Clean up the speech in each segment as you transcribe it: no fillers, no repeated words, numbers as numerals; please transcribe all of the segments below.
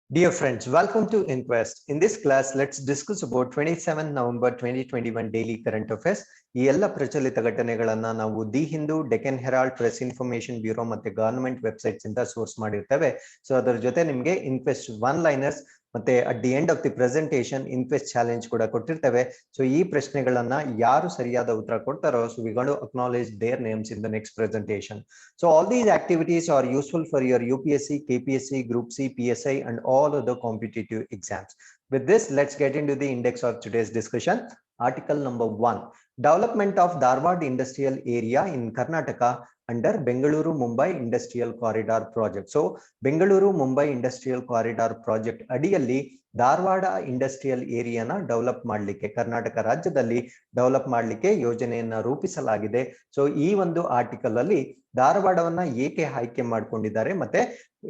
Dear friends, welcome to InQUEST. In this class, let's discuss about 27 November 2021 daily current affairs. ಈ ಎಲ್ಲ ಪ್ರಚಲಿತ ಘಟನೆಗಳನ್ನ ನಾವು the Hindu, Deccan Herald, press information bureau ಮತ್ತೆ government websites ಇಂದ source ಮಾಡಿರ್ತೇವೆ. ಸೊ ಅದರ ಜೊತೆ ನಿಮಗೆ InQUEST ಒನ್ ಲೈನರ್ಸ್ ಮತ್ತೆ at the end of the presentation InQUEST challenge ಕೂಡ ಕೊಟ್ಟಿರ್ತೇವೆ. ಸೊ ಈ ಪ್ರಶ್ನೆಗಳನ್ನ ಯಾರು ಸರಿಯಾದ ಉತ್ತರ ಕೊಡ್ತಾರೋ so we gone to acknowledge their names in the next presentation. So all these activities are useful for your UPSC, KPSC, Group C, PSI and all other competitive exams. With this, let's get into the index of today's discussion. Article number 1, Development of Dharma Industrial Area in Karnataka under Bengaluru Mumbai Industrial Corridor Project. So Bengaluru Mumbai Industrial Corridor Project ಅಡಿಯಲ್ಲಿ Dharwad industrial ಏರಿಯಾನ develop ಮಾಡಲಿಕ್ಕೆ ಕರ್ನಾಟಕ ರಾಜ್ಯದಲ್ಲಿ develop ಮಾಡಲಿಕ್ಕೆ ಯೋಜನೆಯನ್ನ ರೂಪಿಸಲಾಗಿದೆ. So ಈ ಒಂದು article ಅಲ್ಲಿ ಧಾರವಾಡವನ್ನ ಏಕೆ ಆಯ್ಕೆ ಮಾಡ್ಕೊಂಡಿದ್ದಾರೆ ಮತ್ತೆ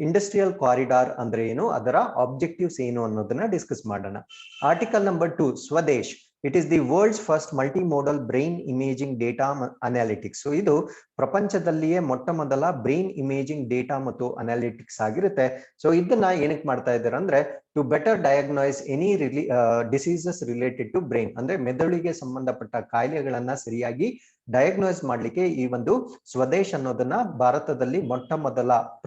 ಇಂಡಸ್ಟ್ರಿಯಲ್ ಕಾರಿಡಾರ್ ಅಂದ್ರೆ ಏನು, ಅದರ ಆಬ್ಜೆಕ್ಟಿವ್ಸ್ ಏನು ಅನ್ನೋದನ್ನ ಡಿಸ್ಕಸ್ ಮಾಡೋಣ. Article number 2, Swadesh. It is the world's first multimodal brain imaging data analytics. So ಇದು ಪ್ರಪಂಚದಲ್ಲಿಯೇ ಮೊಟ್ಟ ಮೊದಲ ಬ್ರೈನ್ ಇಮೇಜಿಂಗ್ ಡೇಟಾ ಮತ್ತು ಅನಾಲಿಟಿಕ್ಸ್ ಆಗಿರುತ್ತೆ. ಸೊ ಇದನ್ನ ಏನಕ್ಕೆ ಮಾಡ್ತಾ ಇದ್ದಾರೆ ಅಂದ್ರೆ to better diagnose any diseases related to brain, ಅಂದ್ರೆ ಮೆದುಳಿಗೆ ಸಂಬಂಧಪಟ್ಟ ಕಾಯಿಲೆಗಳನ್ನ ಸರಿಯಾಗಿ ಡಯಾಗ್ನೋಸ್ ಮಾಡ್ಲಿಕ್ಕೆ ಈ ಒಂದು ಸ್ವದೇಶ್ ಅನ್ನೋದನ್ನ ಭಾರತದಲ್ಲಿ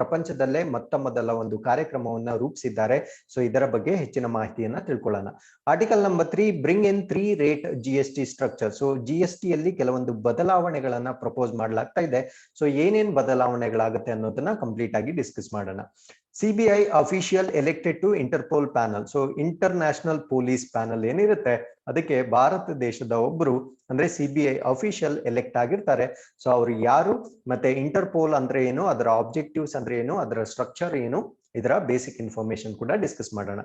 ಪ್ರಪಂಚದಲ್ಲೇ ಮೊಟ್ಟ ಮೊದಲ ಒಂದು ಕಾರ್ಯಕ್ರಮವನ್ನ ರೂಪಿಸಿದ್ದಾರೆ. ಸೊ ಇದರ ಬಗ್ಗೆ ಹೆಚ್ಚಿನ ಮಾಹಿತಿಯನ್ನ ತಿಳ್ಕೊಳ್ಳೋಣ. Article number 3, bring in 3 rate GST structure. So GST ಅಲ್ಲಿ ಕೆಲವೊಂದು ಬದಲಾವಣೆಗಳನ್ನ ಪ್ರಪೋಸ್ ಮಾಡಲಾಗ್ತಾ ಇದೆ. ಸೊ ಏನೇನ್ ಬದಲಾವಣೆಗಳಾಗುತ್ತೆ ಅನ್ನೋದನ್ನ ಕಂಪ್ಲೀಟ್ ಆಗಿ ಡಿಸ್ಕಸ್ ಮಾಡೋಣ. CBI official elected to Interpol panel. So international police panel ಏನಿರುತ್ತೆ ಅದಕ್ಕೆ ಭಾರತ ದೇಶದ ಒಬ್ರು ಅಂದ್ರೆ CBI ಅಫಿಷಿಯಲ್ ಎಲೆಕ್ಟ್ ಆಗಿರ್ತಾರೆ. ಸೊ ಅವ್ರು ಯಾರು ಮತ್ತೆ ಇಂಟರ್ಪೋಲ್ ಅಂದ್ರೆ ಏನು, ಅದರ ಆಬ್ಜೆಕ್ಟಿವ್ಸ್ ಅಂದ್ರೆ ಏನು, ಅದರ ಸ್ಟ್ರಕ್ಚರ್ ಏನು, ಇದರ ಬೇಸಿಕ್ ಇನ್ಫಾರ್ಮೇಶನ್ ಕೂಡ ಡಿಸ್ಕಸ್ ಮಾಡೋಣ.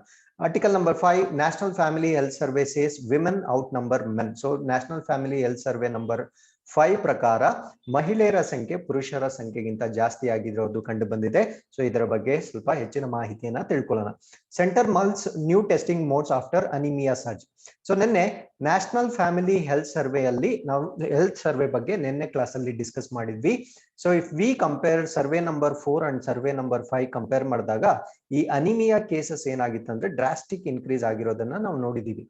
Article number 5, national family health survey says women out number men. So national family health survey number 5 ಪ್ರಕಾರ ಮಹಿಳೆಯರ ಸಂಖ್ಯೆ ಪುರುಷರ ಸಂಖ್ಯೆಗಿಂತ ಜಾಸ್ತಿ ಆಗಿರೋದು ಕಂಡು ಬಂದಿದೆ. ಸೊ ಇದರ ಬಗ್ಗೆ ಸ್ವಲ್ಪ ಹೆಚ್ಚಿನ ಮಾಹಿತಿಯನ್ನ ತಿಳ್ಕೊಳ್ಳೋಣ. Centre mulls new testing modes after anaemia surge. So ನಿನ್ನೆ ನ್ಯಾಷನಲ್ ಫ್ಯಾಮಿಲಿ ಹೆಲ್ತ್ ಸರ್ವೆ ಅಲ್ಲಿ ನಾವು ಹೆಲ್ತ್ ಸರ್ವೆ ಬಗ್ಗೆ ನಿನ್ನೆ ಕ್ಲಾಸ್ ಅಲ್ಲಿ ಡಿಸ್ಕಸ್ ಮಾಡಿದ್ವಿ. So if we compare survey number 4 and survey number 5 compare ಮಾಡಿದಾಗ ಈ ಅನಿಮಿಯಾ ಕೇಸಸ್ ಏನಾಗಿತ್ತು ಅಂದ್ರೆ ಡ್ರಾಸ್ಟಿಕ್ ಇನ್ಕ್ರೀಸ್ ಆಗಿರೋದನ್ನ ನಾವು ನೋಡಿದೀವಿ.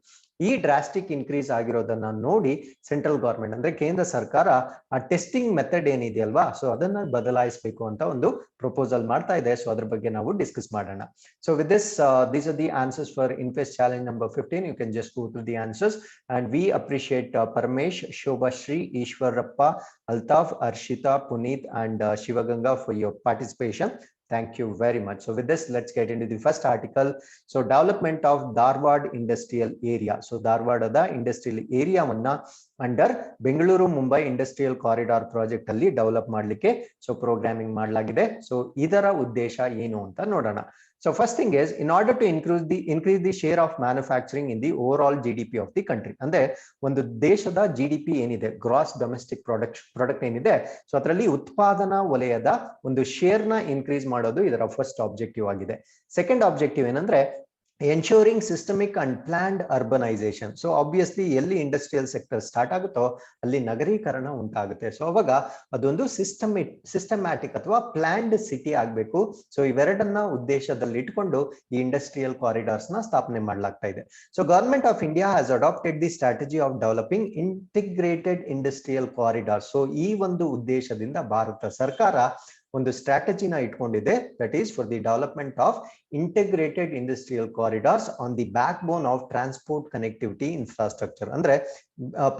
ಈ ಡ್ರಾಸ್ಟಿಕ್ ಇನ್ಕ್ರೀಸ್ ಆಗಿರೋದನ್ನ ನೋಡಿ ಸೆಂಟ್ರಲ್ ಗವರ್ಮೆಂಟ್ ಅಂದ್ರೆ ಕೇಂದ್ರ ಸರ್ಕಾರ ಆ ಟೆಸ್ಟಿಂಗ್ ಮೆಥಡ್ ಏನಿದೆಯಲ್ವಾ ಸೊ ಅದನ್ನ ಬದಲಾಯಿಸಬೇಕು ಅಂತ ಒಂದು ಪ್ರಪೋಸಲ್ ಮಾಡ್ತಾ ಇದೆ. ಸೊ ಅದ್ರ ಬಗ್ಗೆ ನಾವು ಡಿಸ್ಕಸ್ ಮಾಡೋಣ. So with this these are the answers for InQUEST challenge number 15. You can just go through the answers and we appreciate Paramesh, Shobhashri, Ishwarappa, Altaf, Arshita, Puneet and Shivaganga for your participation. Thank you very much. So with this, let's get into the first article. So development of Dharwad industrial area. So Dharwadada industrial area vanna under Bengaluru Mumbai industrial corridor project alli develop ಮಾಡ್ಲಿಕ್ಕೆ so programming ಮಾಡಲಾಗಿದೆ. So ಇದರ ಉದ್ದೇಶ ಏನು ಅಂತ ನೋಡೋಣ. So first thing is, in order to increase the share of manufacturing in the overall GDP of the country. ಅಂದ್ರೆ ಒಂದು ದೇಶದ GDP ಏನಿದೆ, ಗ್ರಾಸ್ ಡೊಮೆಸ್ಟಿಕ್ ಪ್ರಾಡಕ್ಟ್ ಏನಿದೆ, ಸೊ ಅದರಲ್ಲಿ ಉತ್ಪಾದನಾ ವಲಯದ ಒಂದು ಶೇರ್ ನ ಇನ್ಕ್ರೀಸ್ ಮಾಡೋದು ಇದರ ಫಸ್ಟ್ ಆಬ್ಜೆಕ್ಟಿವ್ ಆಗಿದೆ. ಸೆಕೆಂಡ್ ಆಬ್ಜೆಕ್ಟಿವ್ ಏನಂದ್ರೆ ensuring systemic and planned urbanization. So obviously ಎಲ್ಲಿ ಇಂಡಸ್ಟ್ರಿಯಲ್ ಸೆಕ್ಟರ್ ಸ್ಟಾರ್ಟ್ ಆಗುತ್ತೋ ಅಲ್ಲಿ ನಗರೀಕರಣ ಉಂಟಾಗುತ್ತೆ. ಸೊ ಅವಾಗ ಅದೊಂದು ಸಿಸ್ಟಮ್ಯಾಟಿಕ್ ಅಥವಾ ಪ್ಲಾನ್ಡ್ ಸಿಟಿ ಆಗಬೇಕು. ಸೊ ಇವೆರಡನ್ನ ಉದ್ದೇಶದಲ್ಲಿ ಇಟ್ಕೊಂಡು ಈ ಇಂಡಸ್ಟ್ರಿಯಲ್ ಕಾರಿಡಾರ್ಸ್ ನ ಸ್ಥಾಪನೆ ಮಾಡಲಾಗ್ತಾ ಇದೆ. So government of India has adopted the strategy of developing integrated industrial corridor. So ಈ ಒಂದು ಉದ್ದೇಶದಿಂದ ಭಾರತ ಸರ್ಕಾರ ಒಂದು ಸ್ಟ್ರಾಟಜಿನ ಇಟ್ಕೊಂಡಿದೆ, that is for the development of integrated industrial corridors on the backbone of transport connectivity infrastructure. ಅಂದ್ರೆ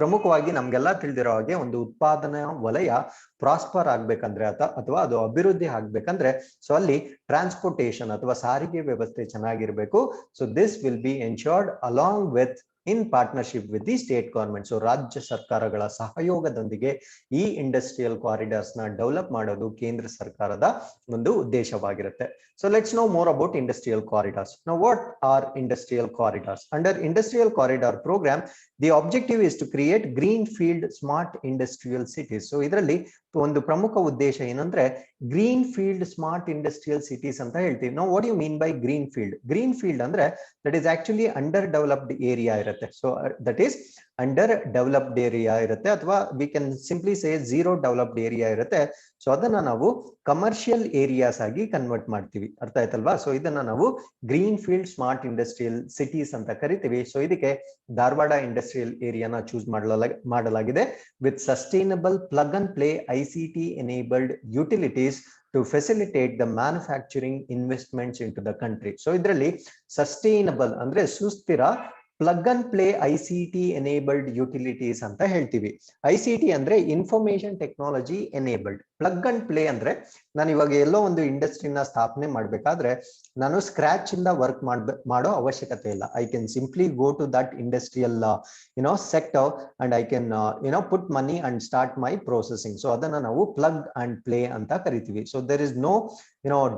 ಪ್ರಮುಖವಾಗಿ ನಮ್ಗೆಲ್ಲ ತಿಳಿದಿರೋ ಹಾಗೆ ಒಂದು ಉತ್ಪಾದನಾ ವಲಯ ಪ್ರಾಸ್ಪರ್ ಆಗ್ಬೇಕಂದ್ರೆ ಅಥವಾ ಅದು ಅಭಿವೃದ್ಧಿ ಆಗ್ಬೇಕಂದ್ರೆ ಸೊ ಅಲ್ಲಿ ಟ್ರಾನ್ಸ್ಪೋರ್ಟೇಷನ್ ಅಥವಾ ಸಾರಿಗೆ ವ್ಯವಸ್ಥೆ ಚೆನ್ನಾಗಿರ್ಬೇಕು. So this will be ensured along with in partnership with the state government. So ರಾಜ್ಯ ಸರ್ಕಾರಗಳ ಸಹಯೋಗದೊಂದಿಗೆ ಈ ಇಂಡಸ್ಟ್ರಿಯಲ್ ಕಾರಿಡಾರ್ಸ್ ನ ಡೆವಲಪ್ ಮಾಡೋದು ಕೇಂದ್ರ ಸರ್ಕಾರದ ಒಂದು ಉದ್ದೇಶವಾಗಿರುತ್ತೆ. So let's know more about industrial corridors. Now what are industrial corridors? Under industrial corridor program the objective is to create greenfield smart industrial cities. So ಇದರಲ್ಲಿ ಒಂದು ಪ್ರಮುಖ ಉದ್ದೇಶ ಏನಂದ್ರೆ greenfield smart industrial cities ಅಂತ ಹೇಳ್ತೀವಿ. ನಾವು what you mean by greenfield? Greenfield ಅಂದ್ರೆ that is actually underdeveloped area ಇರುತ್ತೆ. So that is underdeveloped area ಇರುತ್ತೆ ಅಥವಾ we can simply say zero developed area ಇರುತ್ತೆ. So ಅದನ್ನ ನಾವು ಕಮರ್ಷಿಯಲ್ ಏರಿಯಾಸ್ ಆಗಿ ಕನ್ವರ್ಟ್ ಮಾಡ್ತೀವಿ. ಅರ್ಥ ಆಯ್ತಲ್ವಾ? ಸೊ ಇದನ್ನ ನಾವು green field smart industrial cities ಅಂತ ಕರಿತೀವಿ. ಸೊ ಇದಕ್ಕೆ ಧಾರವಾಡ ಇಂಡಸ್ಟ್ರಿಯಲ್ ಏರಿಯಾನ ಚೂಸ್ ಮಾಡಲಾಗಿದೆ with sustainable plug and play ICT enabled utilities to facilitate the manufacturing investments into the country. So ಇದರಲ್ಲಿ ಸಸ್ಟೈನಬಲ್ ಅಂದ್ರೆ ಸುಸ್ಥಿರ, plug and play ICT enabled utilities ಅಂತ ಹೇಳ್ತೀವಿ. ICT ಅಂದ್ರೆ information technology enabled. Plug and play ಅಂದ್ರೆ ನಾನು ಇವಾಗ ಎಲ್ಲೋ ಒಂದು ಇಂಡಸ್ಟ್ರಿನ ಸ್ಥಾಪನೆ ಮಾಡ್ಬೇಕಾದ್ರೆ ನಾನು ಸ್ಕ್ರಾಚ್ ಇಂದ ವರ್ಕ್ ಮಾಡೋ ಅವಶ್ಯಕತೆ ಇಲ್ಲ. I can simply go to that industrial sector and I can put money and start my processing. So ಅದನ್ನ ನಾವು ಪ್ಲಗ್ ಅಂಡ್ ಪ್ಲೇ ಅಂತ ಕರಿತೀವಿ. So there is no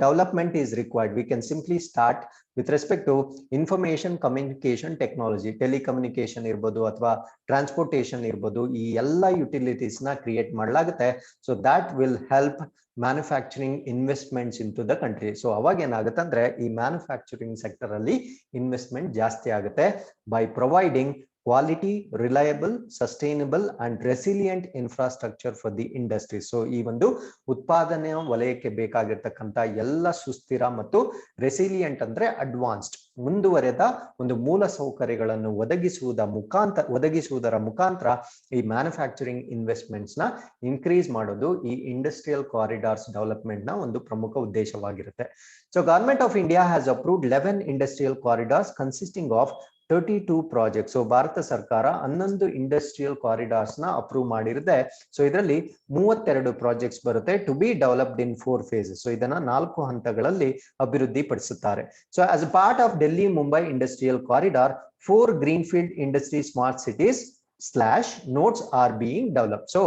development is required. We can simply start with respect to information communication technology, telecommunication ಇರ್ಬೋದು ಅಥವಾ transportation ಇರ್ಬೋದು, ಈ ಎಲ್ಲ utilities ನ ಕ್ರಿಯೇಟ್ ಮಾಡಲಾಗುತ್ತೆ. So that will help manufacturing investments into the country. So ಅವಾಗ ಏನಾಗುತ್ತೆ ಅಂದ್ರೆ ಈ ಮ್ಯಾನುಫ್ಯಾಕ್ಚರಿಂಗ್ ಸೆಕ್ಟರ್ ಅಲ್ಲಿ ಇನ್ವೆಸ್ಟ್ಮೆಂಟ್ ಜಾಸ್ತಿ ಆಗುತ್ತೆ by providing quality, reliable, sustainable and resilient infrastructure for the industry. So ಈ ಒಂದು ಉತ್ಪಾದನೆ ವಲಯಕ್ಕೆ ಬೇಕಾಗಿರ್ತಕ್ಕಂಥ ಎಲ್ಲ ಸುಸ್ಥಿರ ಮತ್ತು ರೆಸಿಲಿಯಂಟ್ ಅಂದ್ರೆ ಅಡ್ವಾನ್ಸ್ಡ್ ಮುಂದುವರೆದ ಒಂದು ಮೂಲ ಸೌಕರ್ಯಗಳನ್ನು ಒದಗಿಸುವುದರ ಮುಖಾಂತರ ಈ ಮ್ಯಾನುಫ್ಯಾಕ್ಚರಿಂಗ್ ಇನ್ವೆಸ್ಟ್ಮೆಂಟ್ಸ್ ನ ಇನ್ಕ್ರೀಸ್ ಮಾಡೋದು ಈ ಇಂಡಸ್ಟ್ರಿಯಲ್ ಕಾರಿಡಾರ್ಸ್ ಡೆವಲಪ್ಮೆಂಟ್ ನ ಒಂದು ಪ್ರಮುಖ ಉದ್ದೇಶವಾಗಿರುತ್ತೆ. So government of India has approved 11 industrial corridors consisting of 32 project. So ಭಾರತ ಸರ್ಕಾರ 11 ಇಂಡಸ್ಟ್ರಿಯಲ್ ಕಾರಿಡಾರ್ಸ್ ನ ಅಪ್ರೂವ್ ಮಾಡಿರುತ್ತೆ. ಸೊ ಇದರಲ್ಲಿ 32 ಪ್ರಾಜೆಕ್ಟ್ಸ್ ಬರುತ್ತೆ to be developed in 4 phases. So ಇದನ್ನ 4 ಹಂತಗಳಲ್ಲಿ ಅಭಿವೃದ್ಧಿ ಪಡಿಸುತ್ತಾರೆ. So as a part of Delhi Mumbai industrial corridor 4 greenfield industry smart cities /nodes are being developed. So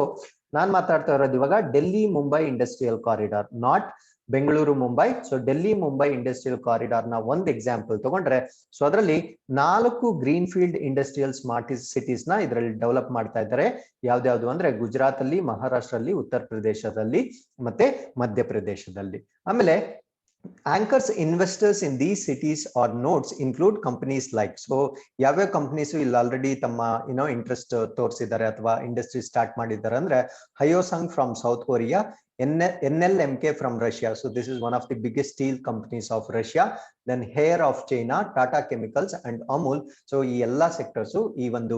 ನಾನ್ ಮಾತಾಡ್ತಾ ಇರೋದು ಇವಾಗ Delhi Mumbai industrial corridor, not Bengaluru Mumbai. So Delhi Mumbai industrial corridor ನ ಒಂದು ಎಕ್ಸಾಂಪಲ್ ತಗೊಂಡ್ರೆ, ಸೊ ಅದರಲ್ಲಿ 4 green field industrial smart cities ನ ಇದರಲ್ಲಿ ಡೆವಲಪ್ ಮಾಡ್ತಾ ಇದ್ದಾರೆ. ಯಾವ್ದ್ಯಾವ್ದು ಅಂದ್ರೆ ಗುಜರಾತ್ ಅಲ್ಲಿ, ಮಹಾರಾಷ್ಟ್ರ ಅಲ್ಲಿ, ಉತ್ತರ ಪ್ರದೇಶದಲ್ಲಿ ಮತ್ತೆ ಮಧ್ಯಪ್ರದೇಶದಲ್ಲಿ. ಆಮೇಲೆ anchors investors in these cities or nodes include companies like, so ಯಾವ್ಯಾವ ಕಂಪನೀಸ್ ಇಲ್ಲಿ ಆಲ್ರೆಡಿ ತಮ್ಮ ಇಂಟ್ರೆಸ್ಟ್ ತೋರಿಸಿದ್ದಾರೆ ಅಥವಾ ಇಂಡಸ್ಟ್ರಿ ಸ್ಟಾರ್ಟ್ ಮಾಡಿದ್ದಾರೆ ಅಂದ್ರೆ Hyosung from South Korea, NLMK from Russia. So this is one of the biggest steel companies of Russia. Then Hair of China, Tata Chemicals and Amul. So ಈ ಎಲ್ಲಾ sectors ಈ ಒಂದು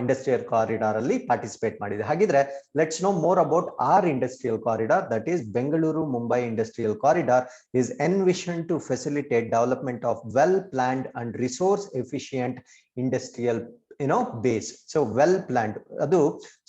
industrial corridor ಅಲ್ಲಿ participate ಮಾಡಿದೆ. ಹಾಗಿದ್ರೆ let's know more about our industrial corridor, that is Bengaluru Mumbai industrial corridor is envisioned to facilitate development of well planned and resource efficient industrial base. So well planned, ಅದು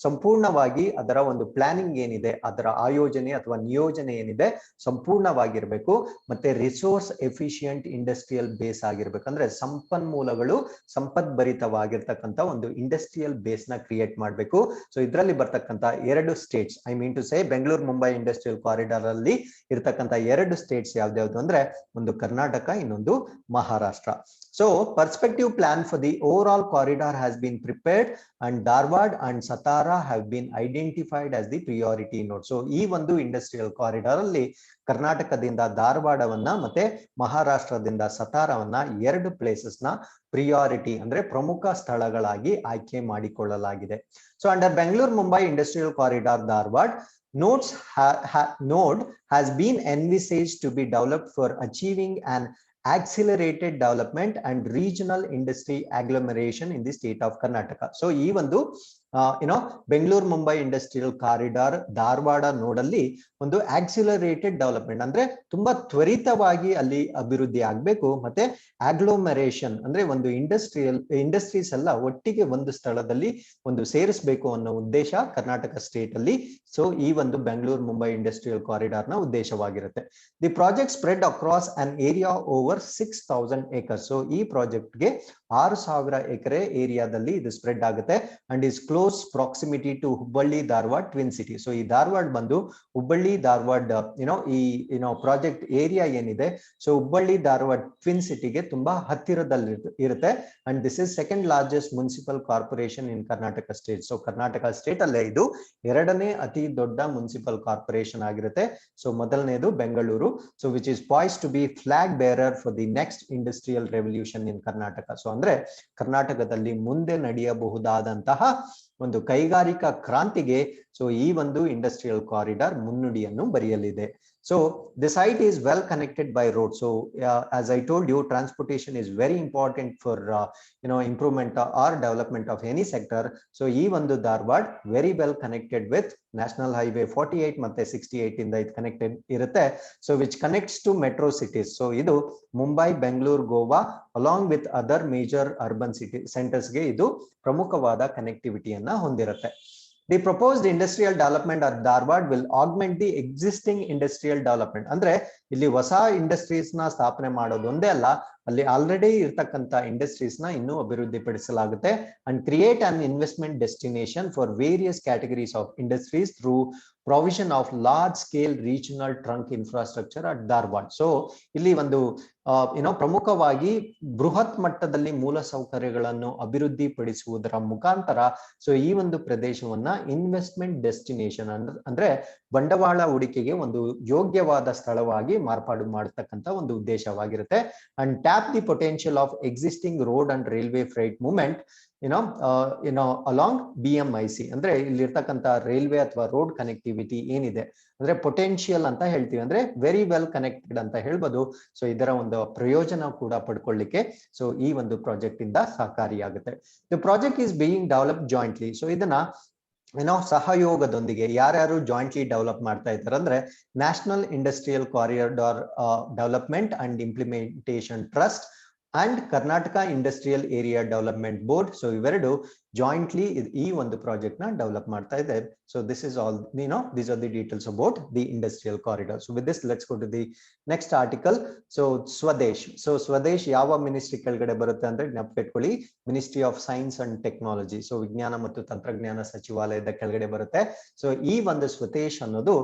ಸಂಪೂರ್ಣವಾಗಿ ಅದರ ಒಂದು planning ಏನಿದೆ, ಅದರ ಆಯೋಜನೆ ಅಥವಾ ನಿಯೋಜನೆ ಏನಿದೆ ಸಂಪೂರ್ಣವಾಗಿರ್ಬೇಕು. ಮತ್ತೆ ರಿಸೋರ್ಸ್ ಎಫಿಷಿಯಂಟ್ ಇಂಡಸ್ಟ್ರಿಯಲ್ ಬೇಸ್ ಆಗಿರ್ಬೇಕು. ಅಂದ್ರೆ ಸಂಪನ್ಮೂಲಗಳು ಸಂಪದ್ಭರಿತವಾಗಿರ್ತಕ್ಕಂಥ ಒಂದು ಇಂಡಸ್ಟ್ರಿಯಲ್ ಬೇಸ್ ನ ಕ್ರಿಯೇಟ್ ಮಾಡಬೇಕು. ಸೊ ಇದರಲ್ಲಿ ಬರ್ತಕ್ಕಂಥ 2 states, I mean to say Bengaluru Mumbai industrial corridor ಅಲ್ಲಿ ಇರ್ತಕ್ಕಂಥ 2 ಸ್ಟೇಟ್ಸ್ ಯಾವ್ದ್ಯಾವ್ದು ಅಂದ್ರೆ ಒಂದು ಕರ್ನಾಟಕ, ಇನ್ನೊಂದು Maharashtra. So perspective plan for the overall corridor has been prepared and Dharwad and Satara have been identified as the priority node. So ಈ ಒಂದು ಇಂಡಸ್ಟ್ರಿಯಲ್ ಕಾರಿಡಾರ್ ಅಲ್ಲಿ ಕರ್ನಾಟಕದಿಂದ ಧಾರವಾಡವನ್ನ ಮತ್ತೆ ಮಹಾರಾಷ್ಟ್ರದಿಂದ ಸತಾರವನ್ನ 2 ಪ್ಲೇಸಸ್ ನ ಪ್ರಿಯಾರಿಟಿ ಅಂದ್ರೆ ಪ್ರಮುಖ ಸ್ಥಳಗಳಾಗಿ ಆಯ್ಕೆ ಮಾಡಿಕೊಳ್ಳಲಾಗಿದೆ. So under Bengaluru Mumbai industrial corridor Dharwad node has been envisaged to be developed for achieving an accelerated development and regional industry agglomeration in the state of Karnataka. So ಈ ಒಂದು ಬೆಂಗಳೂರು ಮುಂಬೈ ಇಂಡಸ್ಟ್ರಿಯಲ್ ಕಾರಿಡಾರ್ ಧಾರವಾಡ ನೋಡಲ್ಲಿ ಒಂದು ಆಕ್ಸಿಲರೇಟೆಡ್ ಡೆವಲಪ್ಮೆಂಟ್ ಅಂದ್ರೆ ತುಂಬಾ ತ್ವರಿತವಾಗಿ ಅಲ್ಲಿ ಅಭಿವೃದ್ಧಿ ಆಗ್ಬೇಕು. ಮತ್ತೆ ಆಗ್ಲೋಮರೇಷನ್ ಅಂದ್ರೆ ಒಂದು ಇಂಡಸ್ಟ್ರೀಸ್ ಎಲ್ಲ ಒಟ್ಟಿಗೆ ಒಂದು ಸ್ಥಳದಲ್ಲಿ ಒಂದು ಸೇರಿಸಬೇಕು ಅನ್ನೋ ಉದ್ದೇಶ ಕರ್ನಾಟಕ ಸ್ಟೇಟ್ ಅಲ್ಲಿ. ಸೊ ಈ ಒಂದು ಬೆಂಗಳೂರು ಮುಂಬೈ ಇಂಡಸ್ಟ್ರಿಯಲ್ ಕಾರಿಡಾರ್ ನ ಉದ್ದೇಶವಾಗಿರುತ್ತೆ. The project spread across an area over 6,000 acres. So ಈ ಪ್ರಾಜೆಕ್ಟ್ ಗೆ 6,000 ಎಕರೆ ಏರಿಯಾದಲ್ಲಿ ಇದು ಸ್ಪ್ರೆಡ್ ಆಗುತ್ತೆ and is close proximity to Hubballi Dharwad twin city. So ಈ ಧಾರವಾಡ ಬಂದು ಹುಬ್ಬಳ್ಳಿ ಧಾರವಾಡ ಈ ಪ್ರಾಜೆಕ್ಟ್ ಏರಿಯಾ ಏನಿದೆ, ಸೊ ಹುಬ್ಬಳ್ಳಿ ಧಾರವಾಡ ಟ್ವಿನ್ ಸಿಟಿಗೆ ತುಂಬಾ ಹತ್ತಿರದಲ್ಲಿ ಇರುತ್ತೆ. And this is second largest municipal corporation in Karnataka state. So Karnataka state ಅಲ್ಲೇ ಇದು 2ನೇ ಅತಿ ದೊಡ್ಡ ಮುನ್ಸಿಪಲ್ ಕಾರ್ಪೊರೇಷನ್ ಆಗಿರುತ್ತೆ. ಸೊ ಮೊದಲನೇದು Bengaluru. So which is poised to be flag bearer for the next industrial revolution in Karnataka. So ಅಂದ್ರೆ ಕರ್ನಾಟಕದಲ್ಲಿ ಮುಂದೆ ನಡೆಯಬಹುದಾದಂತಹ ಒಂದು ಕೈಗಾರಿಕಾ ಕ್ರಾಂತಿಗೆ ಸೊ ಈ ಒಂದು ಇಂಡಸ್ಟ್ರಿಯಲ್ ಕಾರಿಡಾರ್ ಮುನ್ನುಡಿಯನ್ನು ಬರೆಯಲಿದೆ. So the site is well connected by road. So as I told you, transportation is very important for improvement or development of any sector. So ee vandu Dharwad very well connected with National Highway 48 ಮತ್ತೆ 68 ಇಂದ ಇದು connected ಇರುತ್ತೆ. So which connects to metro cities. So ಇದು Mumbai, Bangalore, Goa along with other major urban city centers ಗೆ ಇದು ಪ್ರಮುಖವಾದ ಕನೆಕ್ಟಿವಿಟಿಯನ್ನ ಹೊಂದಿರುತ್ತೆ. The proposed industrial development at Dharwad will augment the existing industrial development. ಅಂದ್ರೆ ಇಲ್ಲಿ ಹೊಸ ಇಂಡಸ್ಟ್ರೀಸ್ ನ ಸ್ಥಾಪನೆ ಮಾಡೋದು ಒಂದೇ ಅಲ್ಲ, ಅಲ್ಲಿ ಆಲ್ರೆಡಿ ಇರತಕ್ಕಂತ ಇಂಡಸ್ಟ್ರೀಸ್ ನ ಇನ್ನೂ ಅಭಿವೃದ್ಧಿ ಪಡಿಸಲಾಗುತ್ತೆ and create an investment destination for various categories of industries through provision of large scale regional trunk infrastructure at Dharwad. So ಇಲ್ಲಿ ಒಂದು ಪ್ರಮುಖವಾಗಿ ಬೃಹತ್ ಮಟ್ಟದಲ್ಲಿ ಮೂಲ ಸೌಕರ್ಯಗಳನ್ನು ಅಭಿವೃದ್ಧಿ ಪಡಿಸುವುದರ ಮುಖಾಂತರ ಸೊ ಈ ಒಂದು ಪ್ರದೇಶವನ್ನ ಇನ್ವೆಸ್ಟ್ಮೆಂಟ್ ಡೆಸ್ಟಿನೇಷನ್ ಅಂದ್ರೆ ಬಂಡವಾಳ ಹೂಡಿಕೆಗೆ ಒಂದು ಯೋಗ್ಯವಾದ ಸ್ಥಳವಾಗಿ ಮಾರ್ಪಾಡು ಮಾಡತಕ್ಕಂತ ಒಂದು ಉದ್ದೇಶವಾಗಿರುತ್ತೆ. And tap the potential of existing road and railway freight movement along BMIC ಅಂದ್ರೆ ಇಲ್ಲಿರ್ತಕ್ಕಂಥ ರೈಲ್ವೆ ಅಥವಾ ರೋಡ್ ಕನೆಕ್ಟಿವಿಟಿ ಏನಿದೆ ಅಂದ್ರೆ ಪೊಟೆನ್ಶಿಯಲ್ ಅಂತ ಹೇಳ್ತೀವಿ, ಅಂದ್ರೆ ವೆರಿ ವೆಲ್ ಕನೆಕ್ಟೆಡ್ ಅಂತ ಹೇಳ್ಬೋದು. ಸೊ ಇದರ ಒಂದು ಪ್ರಯೋಜನ ಕೂಡ ಪಡ್ಕೊಳ್ಳಿಕ್ಕೆ ಸೊ ಈ ಒಂದು ಪ್ರಾಜೆಕ್ಟ್ ಇಂದ ಸಹಕಾರಿಯಾಗುತ್ತೆ. The project is being develop jointly. So ಇದನ್ನ ಸಹಯೋಗದೊಂದಿಗೆ ಯಾರ್ಯಾರು ಜಾಯಿಂಟ್ಲಿ ಡೆವಲಪ್ ಮಾಡ್ತಾ ಇದ್ದಾರೆ ಅಂದ್ರೆ national industrial corridor development and implementation trust and Karnataka Industrial Area Development Board. So ಇವೆರಡು jointly ಈ ಒಂದು ಪ್ರಾಜೆಕ್ಟ್ ನ ಡೆವಲಪ್ ಮಾಡ್ತಾ ಇದೆ. So this is all, these are the details about the industrial corridor. So with this, let's go to the next article. So Swadesh. So Swadesh ಯಾವ ministry ಕೆಳಗಡೆ ಬರುತ್ತೆ ಅಂದ್ರೆ ಜ್ಞಾಪಕ ministry of science and technology. So ವಿಜ್ಞಾನ ಮತ್ತು ತಂತ್ರಜ್ಞಾನ ಸಚಿವಾಲಯದ ಕೆಳಗಡೆ ಬರುತ್ತೆ. ಸೊ ಈ ಒಂದು ಸ್ವದೇಶ್ ಅನ್ನೋದು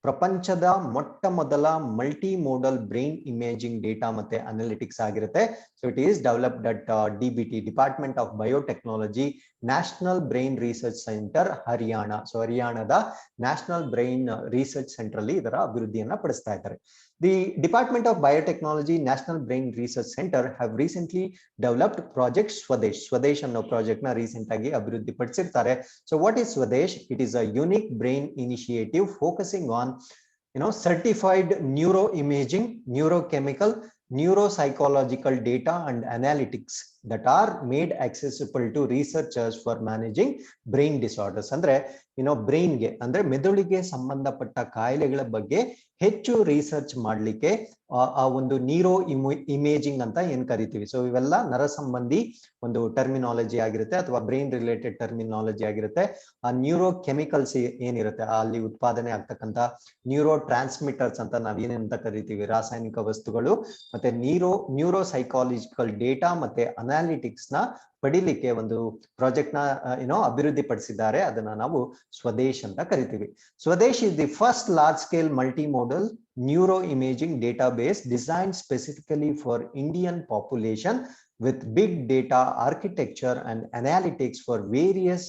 ಪ್ರಪಂಚದ ಮೊಟ್ಟ ಮೊದಲ multi model brain imaging data ಮತ್ತೆ ಅನಾಲಿಟಿಕ್ಸ್ ಆಗಿರುತ್ತೆ. So it is developed at DBT, department of biotechnology, national brain research centre, Haryana. So ಹರಿಯಾಣದ ನ್ಯಾಷನಲ್ ಬ್ರೈನ್ ರಿಸರ್ಚ್ ಸೆಂಟರ್ ಅಲ್ಲಿ ಇದರ ಅಭಿವೃದ್ಧಿಯನ್ನ ಪಡಿಸ್ತಾ ಇದ್ದಾರೆ. The Department of Biotechnology, National Brain Research Center have recently developed project Swadesh. Swadesh ಅನ್ನೋ project ನ recent ಆಗಿ ಅಭಿವೃದ್ಧಿ ಪಡಿಸಿರ್ತಾರೆ. So what is Swadesh? It is a unique brain initiative focusing on certified neuroimaging, neurochemical, neuropsychological data and analytics that are made accessible to researchers for managing brain disorders. ಅಂದ್ರೆ brain ಗೆ ಅಂದ್ರೆ ಮೆದುಳಿಗೆ ಸಂಬಂಧಪಟ್ಟ ಕಾಯಿಲೆಗಳ ಬಗ್ಗೆ ಹೆಚ್ಚು ರಿಸರ್ಚ್ ಮಾಡ್ಲಿಕ್ಕೆ ಆ ಒಂದು ನ್ಯೂರೋ ಇಮೇಜಿಂಗ್ ಅಂತ ಏನ್ ಕರಿತೀವಿ. ಸೊ ಇವೆಲ್ಲ ನರ ಸಂಬಂಧಿ ಒಂದು ಟರ್ಮಿನಾಲಜಿ ಆಗಿರುತ್ತೆ ಅಥವಾ ಬ್ರೈನ್ ರಿಲೇಟೆಡ್ ಟರ್ಮಿನಾಲಜಿ ಆಗಿರುತ್ತೆ. ಆ ನ್ಯೂರೋ ಕೆಮಿಕಲ್ಸ್ ಏನಿರುತ್ತೆ ಅಲ್ಲಿ ಉತ್ಪಾದನೆ ಆಗ್ತಕ್ಕಂಥ ನ್ಯೂರೋ ಟ್ರಾನ್ಸ್ಮಿಟರ್ಸ್ ಅಂತ ನಾವ್ ಏನೇನಂತ ಕರಿತೀವಿ, ರಾಸಾಯನಿಕ ವಸ್ತುಗಳು, ಮತ್ತೆ ನ್ಯೂರೋ ಸೈಕಾಲಜಿಕಲ್ ಡೇಟಾ ಮತ್ತೆ ಅನಾಲಿಟಿಕ್ಸ್ ನ ಪಡಿಲಿಕ್ಕೆ ಒಂದು ಪ್ರಾಜೆಕ್ಟ್ ನ ಅಭಿವೃದ್ಧಿ ಪಡಿಸಿದ್ದಾರೆ. ಅದನ್ನ ನಾವು ಸ್ವದೇಶ್ ಅಂತ ಕರಿತೀವಿ. Swadesh is the first large scale multimodal neuroimaging database designed specifically for Indian population with big data architecture and analytics for various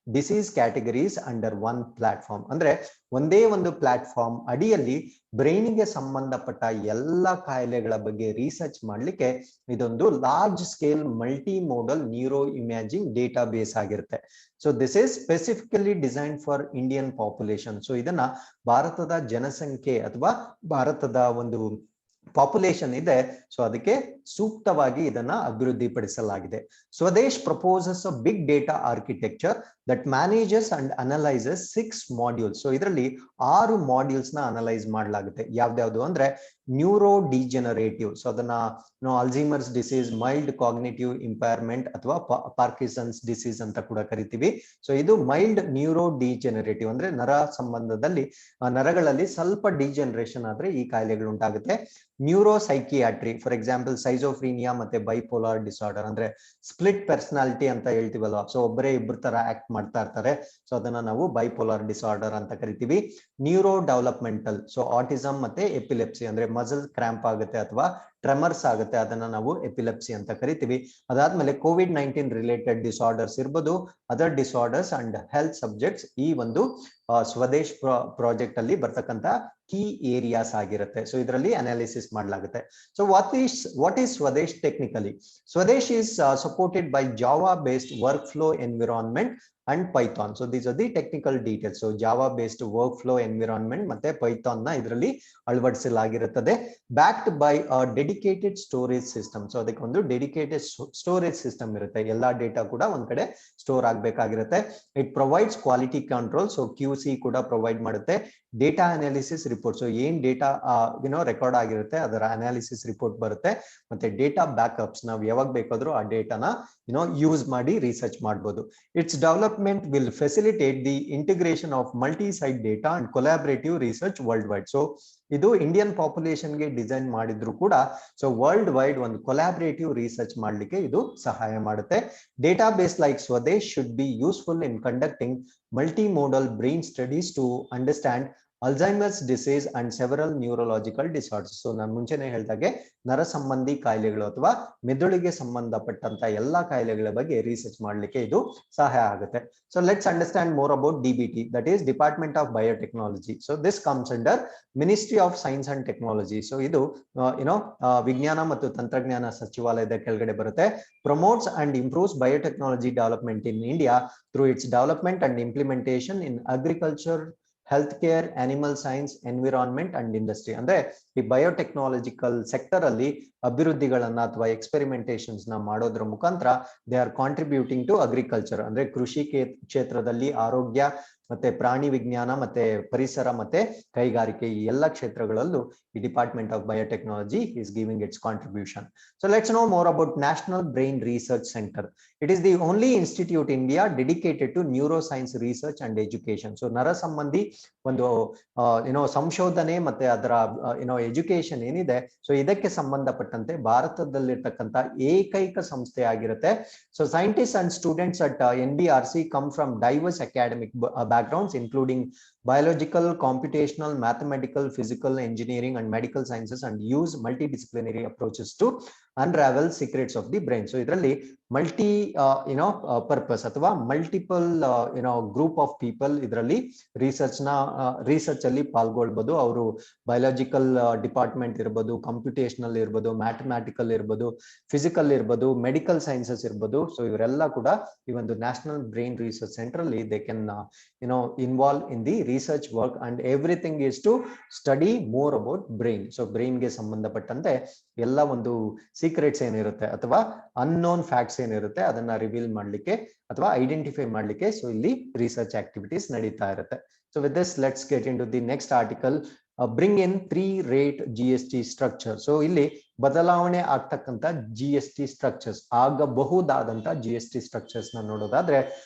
disease categories under one platform. ಅಂದ್ರೆ ಒಂದೇ ಒಂದು ಪ್ಲಾಟ್ಫಾರ್ಮ್ ಅಡಿಯಲ್ಲಿ ಬ್ರೈನ್ಗೆ ಸಂಬಂಧಪಟ್ಟ ಎಲ್ಲ ಕಾಯಿಲೆಗಳ ಬಗ್ಗೆ ರಿಸರ್ಚ್ ಮಾಡ್ಲಿಕ್ಕೆ ಇದೊಂದು large scale multimodal neuroimaging database ಆಗಿರುತ್ತೆ. So this is specifically design for Indian population. So ಇದನ್ನ ಭಾರತದ ಜನಸಂಖ್ಯೆ ಅಥವಾ ಭಾರತದ ಒಂದು ಪಾಪ್ಯುಲೇಷನ್ ಇದೆ, ಸೊ ಅದಕ್ಕೆ ಸೂಕ್ತವಾಗಿ ಇದನ್ನ ಅಭಿವೃದ್ಧಿ ಪಡಿಸಲಾಗಿದೆ. Swadesh proposes a big data architecture that manages and analyses 6 modules. So ಇದರಲ್ಲಿ 6 ಮಾಡ್ಯೂಲ್ಸ್ ನ ಅನಲೈಸ್ ಮಾಡಲಾಗುತ್ತೆ. ಯಾವ್ದಾವ್ದು ಅಂದ್ರೆ ನ್ಯೂರೋ ಡಿಜೆನರೇಟಿವ್, ಸೊ ಅದನ್ನ Alzheimer's disease, mild cognitive impairment ಅಥವಾ ಪಾರ್ಕಿನ್ಸನ್ಸ್ ಡಿಸೀಸ್ ಅಂತ ಕೂಡ ಕರಿತೀವಿ. ಸೊ ಇದು ಮೈಲ್ಡ್ ನ್ಯೂರೋ ಡಿಜೆನರೇಟಿವ್ ಅಂದ್ರೆ ನರ ಸಂಬಂಧದಲ್ಲಿ ನರಗಳಲ್ಲಿ ಸ್ವಲ್ಪ ಡಿಜೆನರೇಷನ್ ಆದ್ರೆ ಈ ಕಾಯಿಲೆಗಳು ಉಂಟಾಗುತ್ತೆ. ನ್ಯೂರೋ ಸೈಕಿಯಾಟ್ರಿ, ಫಾರ್ ಎಕ್ಸಾಂಪಲ್ ಸೈಜೋಫ್ರೀನಿಯಾ ಮತ್ತೆ ಬೈಪೋಲಾರ್ ಡಿಸಾರ್ಡರ್ ಅಂದ್ರೆ ಸ್ಪ್ಲಿಟ್ ಪರ್ಸನಾಲಿಟಿ ಅಂತ ಹೇಳ್ತೀವಲ್ವಾ, ಸೊ ಒಬ್ಬರೇ ಇಬ್ಬರ ತರ ಆಕ್ಟ್ ಮಾಡ್ತಾ ಇರ್ತಾರೆ, ಸೊ ಅದನ್ನ ನಾವು ಬೈಪೋಲಾರ್ ಡಿಸಾರ್ಡರ್ ಅಂತ ಕರಿತೀವಿ. ನ್ಯೂರೋ ಡೆವಲಪ್ಮೆಂಟಲ್, ಸೊ ಆಟಿಸಮ್ ಮತ್ತೆ ಎಪಿಲೆಪ್ಸಿ ಅಂದ್ರೆ ಮಸಲ್ ಕ್ರಾಂಪ್ ಆಗುತ್ತೆ ಅಥವಾ ಟ್ರೆಮರ್ಸ್ ಆಗುತ್ತೆ, ಅದನ್ನ ನಾವು ಎಪಿಲೆಪ್ಸಿ ಅಂತ ಕರಿತೀವಿ. ಅದಾದ್ಮೇಲೆ COVID-19 ರಿಲೇಟೆಡ್ ಡಿಸಾರ್ಡರ್ಸ್ ಇರ್ಬೋದು, other disorders and health subjects ಈ ಒಂದು ಸ್ವದೇಶ್ ಪ್ರಾಜೆಕ್ಟ್ ಅಲ್ಲಿ ಬರ್ತಕ್ಕಂತ ಕೀ ಏರಿಯಾಸ್ ಆಗಿರುತ್ತೆ. ಸೊ ಇದರಲ್ಲಿ ಅನಾಲಿಸಿಸ್ ಮಾಡಲಾಗುತ್ತೆ. So what is Swadesh technically? Swadesh is supported by Java based workflow environment and Python. So these are the technical details. So Java based workflow environment ಮತ್ತೆ Python ನ ಇದರಲ್ಲಿ ಅಳವಡಿಸಲಾಗಿರುತ್ತದೆ. Backed by a dedicated storage system. So ಅದಕ್ಕೆ ಒಂದು dedicated storage system ಇರುತ್ತೆ. ಎಲ್ಲಾ data ಕೂಡ ಒಂದ್ ಕಡೆ ಸ್ಟೋರ್ ಆಗಬೇಕಾಗಿರುತ್ತೆ. It provides quality control. So QC ಕೂಡ ಪ್ರೊವೈಡ್ ಮಾಡುತ್ತೆ. Data analysis report. ಸೊ ಏನ್ ಡೇಟಾ ರೆಕಾರ್ಡ್ ಆಗಿರುತ್ತೆ ಅದರ ಅನಾಲಿಸಿಸ್ ರಿಪೋರ್ಟ್ ಬರುತ್ತೆ. ಮತ್ತೆ ಡೇಟಾ ಬ್ಯಾಕಪ್ಸ್ ನಾವು ಯಾವಾಗ ಬೇಕಾದ್ರೂ ಆ ಡೇಟಾನ ಯೂಸ್ ಮಾಡಿ ರಿಸರ್ಚ್ ಮಾಡಬಹುದು. It's development will facilitate the integration of multi site data and collaborative research world wide. So ಇದು ಇಂಡಿಯನ್ ಪಾಪ್ಯುಲೇಷನ್ ಗೆ ಡಿಸೈನ್ ಮಾಡಿದ್ರು ಕೂಡ ಸೊ ವರ್ಲ್ಡ್ ವೈಡ್ ಒಂದು ಕೊಲಾಬರೇಟಿವ್ ರಿಸರ್ಚ್ ಮಾಡಲಿಕ್ಕೆ ಇದು ಸಹಾಯ ಮಾಡುತ್ತೆ. Data base like Swadesh should be useful in conducting multimodal brain studies to understand Alzheimer's disease and several neurological disorders. So ನಾನು ಮುಂಚೆನೇ ಹೇಳಿದಾಗೆ ನರ ಸಂಬಂಧಿ ಕಾಯಿಲೆಗಳು ಅಥವಾ ಮೆದುಳಿಗೆ ಸಂಬಂಧಪಟ್ಟಂತ ಎಲ್ಲಾ ಕಾಯಿಲೆಗಳ ಬಗ್ಗೆ ರಿಸರ್ಚ್ ಮಾಡಲಿಕ್ಕೆ ಇದು ಸಹಾಯ ಆಗುತ್ತೆ. So let's understand more about DBT, that is Department of Biotechnology. So this comes under Ministry of Science and Technology. So ಇದು ವಿಜ್ಞಾನ ಮತ್ತು ತಂತ್ರಜ್ಞಾನ ಸಚಿವಾಲಯದ ಕೆಳಗಡೆ ಬರುತ್ತೆ. Promotes and improves biotechnology development in India through its development and implementation in agriculture, healthcare, animal science, environment and industry. ಅಂದ್ರೆ ಈ ಬಯೋಟೆಕ್ನಾಲಜಿಕಲ್ sector ಅಲ್ಲಿ ಅಭಿವೃದ್ಧಿಗಳನ್ನ ಅಥವಾ ಎಕ್ಸ್ಪೆರಿಮೆಂಟೇಷನ್ಸ್ ನ ಮಾಡೋದ್ರ ಮುಖಾಂತರ they are contributing to agriculture. ಅಂದ್ರೆ ಕೃಷಿ ಕ್ಷೇತ್ರದಲ್ಲಿ ಆರೋಗ್ಯ ಮತ್ತೆ ಪ್ರಾಣಿ ವಿಜ್ಞಾನ ಮತ್ತೆ ಪರಿಸರ ಮತ್ತೆ ಕೈಗಾರಿಕೆ ಈ ಎಲ್ಲ ಕ್ಷೇತ್ರಗಳಲ್ಲೂ ಈ department of biotechnology is giving its contribution. So let's know more about national brain research centre. It is the only institute India dedicated to neuroscience research and education. So ನರ ಸಂಬಂಧಿ ಒಂದು ಸಂಶೋಧನೆ ಮತ್ತೆ ಅದರ ಎಜುಕೇಶನ್ ಏನಿದೆ so ಇದಕ್ಕೆ ಸಂಬಂಧಪಟ್ಟಂತೆ ಭಾರತದಲ್ಲಿರ್ತಕ್ಕಂಥ ಏಕೈಕ ಸಂಸ್ಥೆ ಆಗಿರುತ್ತೆ. So scientist and students at NBRC come from diverse academic backgrounds including biological, computational, mathematical, physical, engineering and medical sciences and use multidisciplinary approaches to unravel secrets of the brain. So ಇದರಲ್ಲಿ multipurpose ಅಥವಾ multiple group of people ಇದರಲ್ಲಿ research ಅಲ್ಲಿ ಪಾಲ್ಗೊಳ್ಬಹುದು. ಅವರು biological department ಇರ್ಬೋದು, computational ಇರ್ಬೋದು, mathematical ಇರ್ಬೋದು, physical ಇರ್ಬೋದು, ಮೆಡಿಕಲ್ ಸೈನ್ಸಸ್ ಇರ್ಬೋದು. ಸೊ ಇವರೆಲ್ಲ ಕೂಡ ಈ ಒಂದು ನ್ಯಾಷನಲ್ ಬ್ರೈನ್ ರಿಸರ್ಚ್ ಸೆಂಟರ್ ಅಲ್ಲಿ they can involve in the research work and everything is to study more about brain. So ಬ್ರೈನ್ಗೆ ಸಂಬಂಧಪಟ್ಟಂತೆ ಎಲ್ಲ ಒಂದು ಸೀಕ್ರೆಟ್ಸ್ ಏನಿರುತ್ತೆ ಅಥವಾ ಅನ್ನೋನ್ ಫ್ಯಾಕ್ಟ್ಸ್ ಏನಿರುತ್ತೆ ಅದನ್ನ ರಿವೀಲ್ ಮಾಡ್ಲಿಕ್ಕೆ ಅಥವಾ ಐಡೆಂಟಿಫೈ ಮಾಡ್ಲಿಕ್ಕೆ ಸೊ ಇಲ್ಲಿ ರಿಸರ್ಚ್ ಆಕ್ಟಿವಿಟೀಸ್ ನಡೀತಾ ಇರುತ್ತೆ. So with this let's get into the next article. Bring in 3-rate GST structure. So ಇಲ್ಲಿ ಬದಲಾವಣೆ ಆಗ್ತಕ್ಕಂಥ GST ಸ್ಟ್ರಕ್ಚರ್ಸ್, ಆಗಬಹುದಾದಂತ GST ಸ್ಟ್ರಕ್ಚರ್ಸ್ ನ ನೋಡೋದಾದ್ರೆ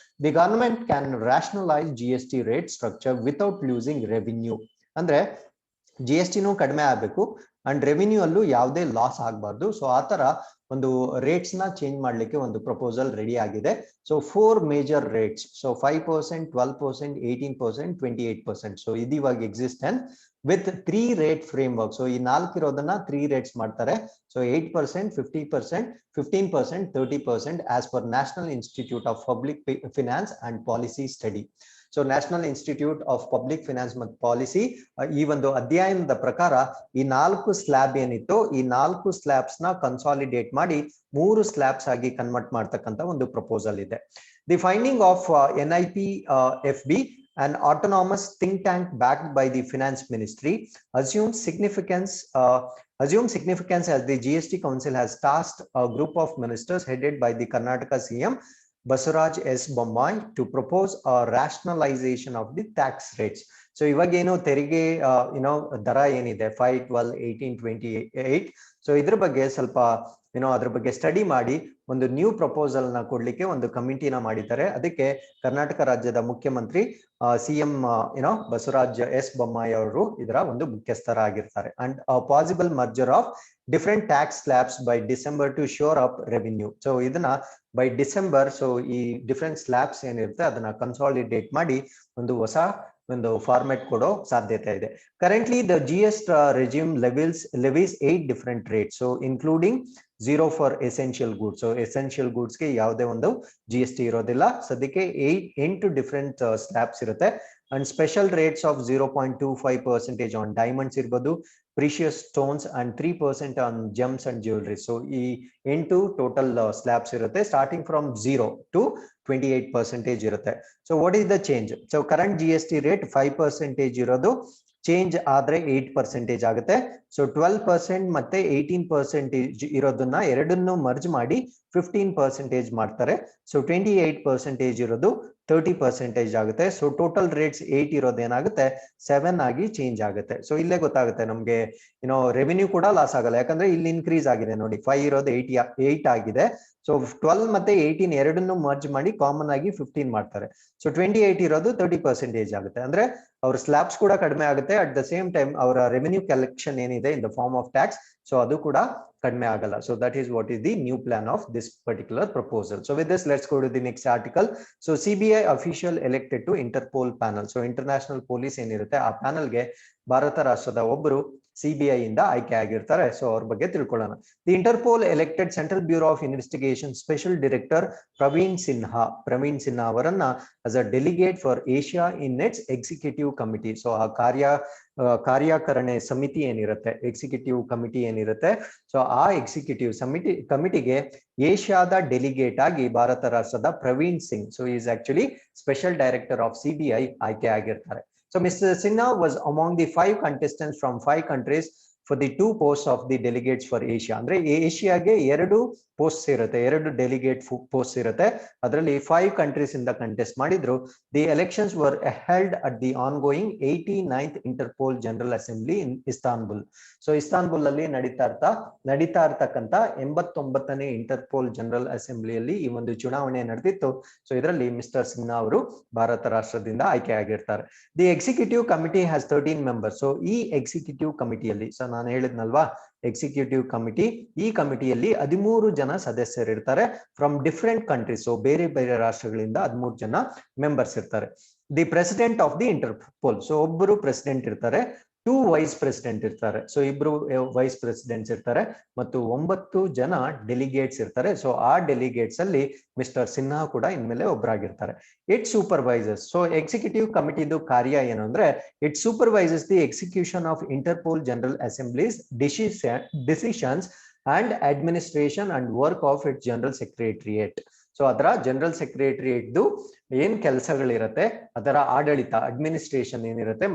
the government can rationalise GST rate structure without losing revenue. ಅಂದ್ರೆ GSTನೂ ಕಡಿಮೆ ಆಗ್ಬೇಕು ಅಂಡ್ ರೆವಿನ್ಯೂ ಅಲ್ಲೂ ಯಾವುದೇ ಲಾಸ್ ಆಗಬಾರ್ದು. ಸೊ ಆತರ ಒಂದು ರೇಟ್ಸ್ ನ ಚೇಂಜ್ ಮಾಡ್ಲಿಕ್ಕೆ ಒಂದು ಪ್ರಪೋಸಲ್ ರೆಡಿ ಆಗಿದೆ. So 4 major rates, so 5%, 12%, 18%, 28%. So ಇದು ಇವಾಗ existence with 3-rate framework. So ಈ 4 ಇರೋದನ್ನ 3 rates ಮಾಡ್ತಾರೆ. So 8%, 50%, 15%, 30% as per national institute of public finance and policy study. So national institute of public finance ಮತ್ತು policy ಈ ಒಂದು ಅಧ್ಯಯನದ ಪ್ರಕಾರ ಈ 4 ಸ್ಲ್ಯಾಬ್ ಏನಿತ್ತು ಈ 4 ಸ್ಲ್ಯಾಬ್ಸ್ ನ ಕನ್ಸಾಲಿಡೇಟ್ ಮಾಡಿ 3 ಸ್ಲ್ಯಾಬ್ಸ್ ಆಗಿ ಕನ್ವರ್ಟ್ ಮಾಡ್ತಕ್ಕಂತ ಒಂದು ಪ್ರಪೋಸಲ್ ಇದೆ. The finding of NIPFB, an autonomous think tank backed by the finance ministry, assumes significance as the GST council has tasked a group of ministers headed by the Karnataka CM Basuraj S. Bommai to propose a rationalization of the tax rates. So ಇವಾಗ ಏನು ತೆರಿಗೆ ದರ ಏನಿದೆ 5, 12, 18, 28. So ಇದ್ರ ಬಗ್ಗೆ ಸ್ವಲ್ಪ ಅದ್ರ ಬಗ್ಗೆ ಸ್ಟಡಿ ಮಾಡಿ ಒಂದು ನ್ಯೂ ಪ್ರಪೋಸಲ್ ನ ಕೊಡ್ಲಿಕ್ಕೆ ಒಂದು ಕಮಿಟಿನ ಮಾಡಿದ್ದಾರೆ. ಅದಕ್ಕೆ ಕರ್ನಾಟಕ ರಾಜ್ಯದ ಮುಖ್ಯಮಂತ್ರಿ CM ಬಸವರಾಜ್ S. ಬೊಮ್ಮಾಯಿ ಅವರು ಇದರ ಒಂದು ಮುಖ್ಯಸ್ಥರಾಗಿರ್ತಾರೆ. And possible merger of different tax slabs by December to shore up revenue. So ಇದನ್ನ ಬೈ ಡಿಸೆಂಬರ್ ಸೊ ಈ ಡಿಫರೆಂಟ್ ಸ್ಲ್ಯಾಬ್ಸ್ ಏನಿರುತ್ತೆ ಅದನ್ನ ಕನ್ಸಾಲಿಡೇಟ್ ಮಾಡಿ ಒಂದು ಹೊಸ ಒಂದು ಫಾರ್ಮೆಟ್ ಕೊಡೋ ಸಾಧ್ಯತೆ ಇದೆ. Currently the GST regime levies 8 different rates, so including 0 for essential goods. So essential ಗೂಡ್ಸ್ಗೆ ಯಾವುದೇ ಒಂದು GST ಇರೋದಿಲ್ಲ. ಸದ್ಯಕ್ಕೆ 8 ಡಿಫರೆಂಟ್ ಸ್ಲ್ಯಾಬ್ಸ್ ಇರುತ್ತೆ. And special rates of 0.25% on diamonds ಇರ್ಬೋದು, precious stones and 3% on gems and jewellery. So ಈ 8 total slabs ಇರುತ್ತೆ, starting from 0 to 28% ಇರುತ್ತೆ. So what is the change? So current GST rate 5% ಇರೋದು change ಆದ್ರೆ 8% ಆಗುತ್ತೆ. So 12% ಮತ್ತೆ 18% ಇರೋದನ್ನ ಎರಡನ್ನು ಮರ್ಜ್ ಮಾಡಿ 15% ಮಾಡ್ತಾರೆ. ಸೊ 28% ಇರೋದು 30% ಆಗುತ್ತೆ. ಸೊ ಟೋಟಲ್ ರೇಟ್ಸ್ 8 ಇರೋದು ಏನಾಗುತ್ತೆ 7 ಆಗಿ ಚೇಂಜ್ ಆಗುತ್ತೆ. ಸೊ ಇಲ್ಲೇ ಗೊತ್ತಾಗುತ್ತೆ ನಮ್ಗೆ ರೆವಿನ್ಯೂ ಕೂಡ ಲಾಸ್ ಆಗಲ್ಲ, ಯಾಕಂದ್ರೆ ಇಲ್ಲಿ ಇನ್ಕ್ರೀಸ್ ಆಗಿದೆ ನೋಡಿ, 5 ಇರೋದು 8 ಆಗಿದೆ. ಸೊ 12 ಮತ್ತೆ 18 ಎರಡನ್ನು ಮರ್ಜ್ ಮಾಡಿ ಕಾಮನ್ ಆಗಿ 15 ಮಾಡ್ತಾರೆ. ಸೊ 28 ಇರೋದು 30% ಆಗುತ್ತೆ. ಅಂದ್ರೆ ಅವ್ರ ಸ್ಲ್ಯಾಬ್ಸ್ ಕೂಡ ಕಡಿಮೆ ಆಗುತ್ತೆ. ಅಟ್ ದ ಸೇಮ್ ಟೈಮ್ ಅವರ ರೆವೆನ್ಯೂ ಕಲೆಕ್ಷನ್ ಏನಿದೆ in the form of tax, so ಅದು ಕೂಡ ಕಡಿಮೆ ಆಗಲ್ಲ. So that is what is the new plan of this particular proposal. So with this let's go to the next article. So CBI official elected to Interpol panel. So international police ಏನಿರುತ್ತೆ ಆ ಪ್ಯಾನಲ್ಗೆ ಭಾರತ ರಾಷ್ಟ್ರದ ಒಬ್ಬರು CBI ಇಂದ ಆಯ್ಕೆ ಆಗಿರ್ತಾರೆ. So ಅವ್ರ ಬಗ್ಗೆ ತಿಳ್ಕೊಳ್ಳೋಣ. The Interpol elected central bureau of investigation special director Praveen Sinha ಅವರನ್ನ as a delegate for Asia in its executive committee. So ಆ ಕಾರ್ಯಕಾರಣೆ ಸಮಿತಿ ಏನಿರುತ್ತೆ, ಎಕ್ಸಿಕ್ಯೂಟಿವ್ ಕಮಿಟಿ ಏನಿರುತ್ತೆ, ಸೊ ಆ ಎಕ್ಸಿಕ್ಯೂಟಿವ್ ಕಮಿಟಿಗೆ ಏಷ್ಯಾದ ಡೆಲಿಗೇಟ್ ಆಗಿ ಭಾರತ ರಾಷ್ಟ್ರದ Praveen Singh, so is actually special director of CBI ಆಯ್ಕೆ ಆಗಿರ್ತಾರೆ. So Mr. Sinha was among the 5 contestants from 5 countries for the 2 posts of the delegates for Asia. ಅಂದ್ರೆ ಏಷ್ಯಾಗೆ 2 ಪೋಸ್ಟ್ ಇರುತ್ತೆ, 2 ಡೆಲಿಗೇಟ್ ಪೋಸ್ಟ್ ಇರುತ್ತೆ. ಅದರಲ್ಲಿ 5 ಕಂಟ್ರೀಸ್ ಇಂದ ಕಂಟೆಸ್ಟ್ ಮಾಡಿದ್ರು. The elections var held at the ongoing 89th Interpol general assembly in Istanbul. So Istanbul ಅಲ್ಲಿ ನಡೀತಾ ಇರ್ತಕ್ಕಂಥ 89ನೇ Interpol general ಅಸೆಂಬ್ಲಿಯಲ್ಲಿ ಈ ಒಂದು ಚುನಾವಣೆ ನಡೆದಿತ್ತು. ಸೊ ಇದರಲ್ಲಿ ಮಿಸ್ಟರ್ ಸಿನ್ಹಾ ಅವರು ಭಾರತ ರಾಷ್ಟ್ರದಿಂದ ಆಯ್ಕೆ ಆಗಿರ್ತಾರೆ. The executive committee has 13 members. So ಈ ಎಕ್ಸಿಕ್ಯೂಟಿವ್ ಕಮಿಟಿಯಲ್ಲಿ, ಸೊ ನಾನು ಹೇಳಿದ್ನಲ್ವಾ ಎಕ್ಸಿಕ್ಯೂಟಿವ್ ಕಮಿಟಿ, ಈ ಕಮಿಟಿಯಲ್ಲಿ 13 ಜನ ಸದಸ್ಯರಿರ್ತಾರೆ ಫ್ರಮ್ ಡಿಫರೆಂಟ್ ಕಂಟ್ರೀಸ್. ಸೊ ಬೇರೆ ಬೇರೆ ರಾಷ್ಟ್ರಗಳಿಂದ 13 ಜನ ಮೆಂಬರ್ಸ್ ಇರ್ತಾರೆ. The president of the Interpol, so ಒಬ್ಬರು ಪ್ರೆಸಿಡೆಂಟ್ ಇರ್ತಾರೆ, 2 ವೈಸ್ ಪ್ರೆಸಿಡೆಂಟ್ ಇರ್ತಾರೆ. ಸೊ ಇಬ್ರು ವೈಸ್ ಪ್ರೆಸಿಡೆಂಟ್ಸ್ ಇರ್ತಾರೆ ಮತ್ತು 9 ಜನ ಡೆಲಿಗೇಟ್ಸ್ ಇರ್ತಾರೆ. ಸೊ ಆ ಡೆಲಿಗೇಟ್ಸ್ ಅಲ್ಲಿ ಮಿಸ್ಟರ್ ಸಿನ್ಹಾ ಕೂಡ ಇನ್ಮೇಲೆ ಒಬ್ಬರಾಗಿರ್ತಾರೆ. It supervisors. ಸೊ ಎಕ್ಸಿಕ್ಯೂಟಿವ್ ಕಮಿಟಿದು ಕಾರ್ಯ ಏನು ಅಂದ್ರೆ, it supervises the execution of Interpol general assemblies decisions and administration and work of it general secretariat. So ಅದರ ಜನರಲ್ ಸೆಕ್ರೆಟರಿಯೇಟ್ದು ಏನ್ ಕೆಲಸಗಳಿರುತ್ತೆ, ಅದರ ಆಡಳಿತ ಅಡ್ಮಿನಿಸ್ಟ್ರೇಷನ್ ಏನಿರುತ್ತೆ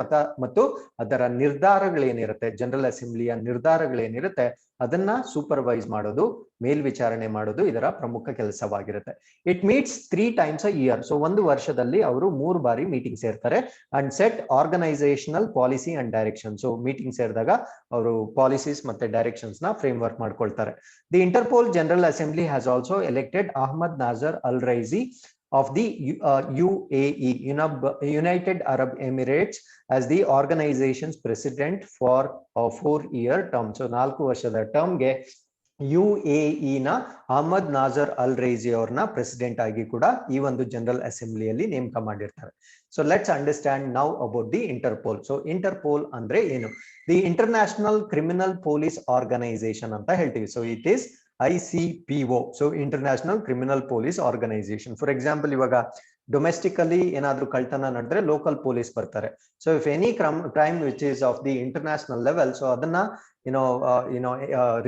ಮತ್ತು ಅದರ ನಿರ್ಧಾರಗಳೇನಿರುತ್ತೆ, ಜನರಲ್ ಅಸೆಂಬ್ಲಿಯ ನಿರ್ಧಾರಗಳೇನಿರುತ್ತೆ ಅದನ್ನ ಸೂಪರ್ವೈಸ್ ಮಾಡೋದು, ಮೇಲ್ವಿಚಾರಣೆ ಮಾಡೋದು ಇದರ ಪ್ರಮುಖ ಕೆಲಸವಾಗಿರುತ್ತೆ. It meets 3 times a year. So ಒಂದು ವರ್ಷದಲ್ಲಿ ಅವರು 3 ಬಾರಿ ಮೀಟಿಂಗ್ ಸೇರ್ತಾರೆ. And set organisational policy and direction. So meeting ಸೇರಿದಾಗ ಅವರು ಪಾಲಿಸೀಸ್ ಮತ್ತೆ ಡೈರೆಕ್ಷನ್ಸ್ ನ ಫ್ರೇಮ್ ವರ್ಕ್ ಮಾಡ್ಕೊಳ್ತಾರೆ. The Interpol general assembly has also elected Ahmed Naser Al Raisi of the UAE, United Arab Emirates, as the organization's president for a 4-year term. So 4 ವರ್ಷದ ಟರ್ಮ್ಗೆ UAE ನ Ahmed Naser Al ರೈಸಿ ಅವ್ರನ್ನ president ಆಗಿ ಕೂಡ ಈ ಒಂದು general ಅಸೆಂಬ್ಲಿಯಲ್ಲಿ ನೇಮಕ ಮಾಡಿರ್ತಾರೆ. So let's understand now about the Interpol. So Interpol ಅಂದ್ರೆ ಏನು? The international criminal police organisation ಅಂತ ಹೇಳ್ತೀವಿ. So it is ICPO. So international criminal police organisation. For example, ಇವಾಗ ಡೊಮೆಸ್ಟಿಕಲಿ ಏನಾದ್ರೂ ಕಳ್ತನ ನಡೆದ್ರೆ ಲೋಕಲ್ ಪೊಲೀಸ್ ಬರ್ತಾರೆ. So if any crime which is of the international level, so ಅದನ್ನ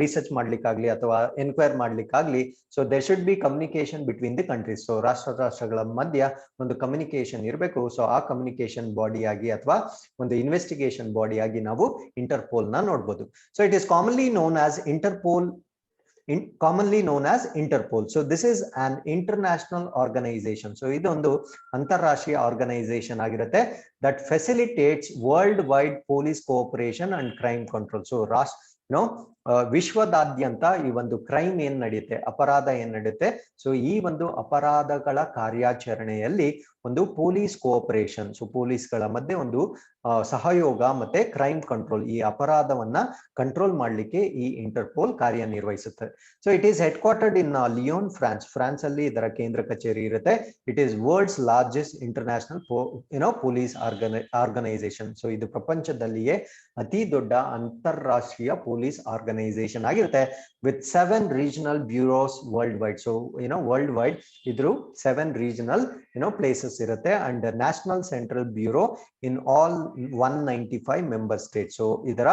ರಿಸರ್ಚ್ ಮಾಡ್ಲಿಕ್ಕಾಗ್ಲಿ ಅಥವಾ ಎನ್ಕ್ವೈರ್ ಮಾಡ್ಲಿಕ್ಕಾಗ್ಲಿ, so there should be communication between the countries. So ರಾಷ್ಟ್ರಗಳ ಮಧ್ಯ ಒಂದು ಕಮ್ಯುನಿಕೇಶನ್ ಇರಬೇಕು. ಸೊ ಆ ಕಮ್ಯುನಿಕೇಶನ್ ಬಾಡಿ ಆಗಿ ಅಥವಾ ಒಂದು ಇನ್ವೆಸ್ಟಿಗೇಷನ್ ಬಾಡಿ ಆಗಿ ನಾವು ಇಂಟರ್ಪೋಲ್ ನ ನೋಡ್ಬೋದು. So it is commonly known as Interpol. So this is an international organization. So ಇದೊಂದು ಅಂತಾರಾಷ್ಟ್ರೀಯ ಆರ್ಗನೈಸೇಷನ್ ಆಗಿರುತ್ತೆ that facilitates worldwide police cooperation and crime control. So ವಿಶ್ವದಾದ್ಯಂತ ಈ ಒಂದು ಕ್ರೈಮ್ ಏನ್ ನಡೆಯುತ್ತೆ, ಅಪರಾಧ ಏನ್ ನಡೆಯುತ್ತೆ, ಸೊ ಈ ಒಂದು ಅಪರಾಧಗಳ ಕಾರ್ಯಾಚರಣೆಯಲ್ಲಿ ಒಂದು ಪೊಲೀಸ್ ಕೋಆಪರೇಷನ್, ಸೊ ಪೊಲೀಸ್ಗಳ ಮಧ್ಯೆ ಒಂದು ಸಹಯೋಗ ಮತ್ತೆ ಕ್ರೈಮ್ ಕಂಟ್ರೋಲ್, ಈ ಅಪರಾಧವನ್ನ ಕಂಟ್ರೋಲ್ ಮಾಡಲಿಕ್ಕೆ ಈ ಇಂಟರ್ಪೋಲ್ ಕಾರ್ಯನಿರ್ವಹಿಸುತ್ತೆ. So it is headquartered in Lyon, France ಅಲ್ಲಿ ಇದರ ಕೇಂದ್ರ ಕಚೇರಿ ಇರುತ್ತೆ. It is world's largest international police organisation. So ಇದು ಪ್ರಪಂಚದಲ್ಲಿಯೇ ಅತಿ ದೊಡ್ಡ ಅಂತಾರಾಷ್ಟ್ರೀಯ ಪೊಲೀಸ್ ಆರ್ಗನೈಸೇಷನ್ ಆಗಿರುತ್ತೆ, with 7 regional bureaus worldwide. So worldwide ಇದ್ರು 7 ರೀಜನಲ್ ಪ್ಲೇಸಸ್ ಇರುತ್ತೆ, and national central bureau in all 195 member state. So ಇದರ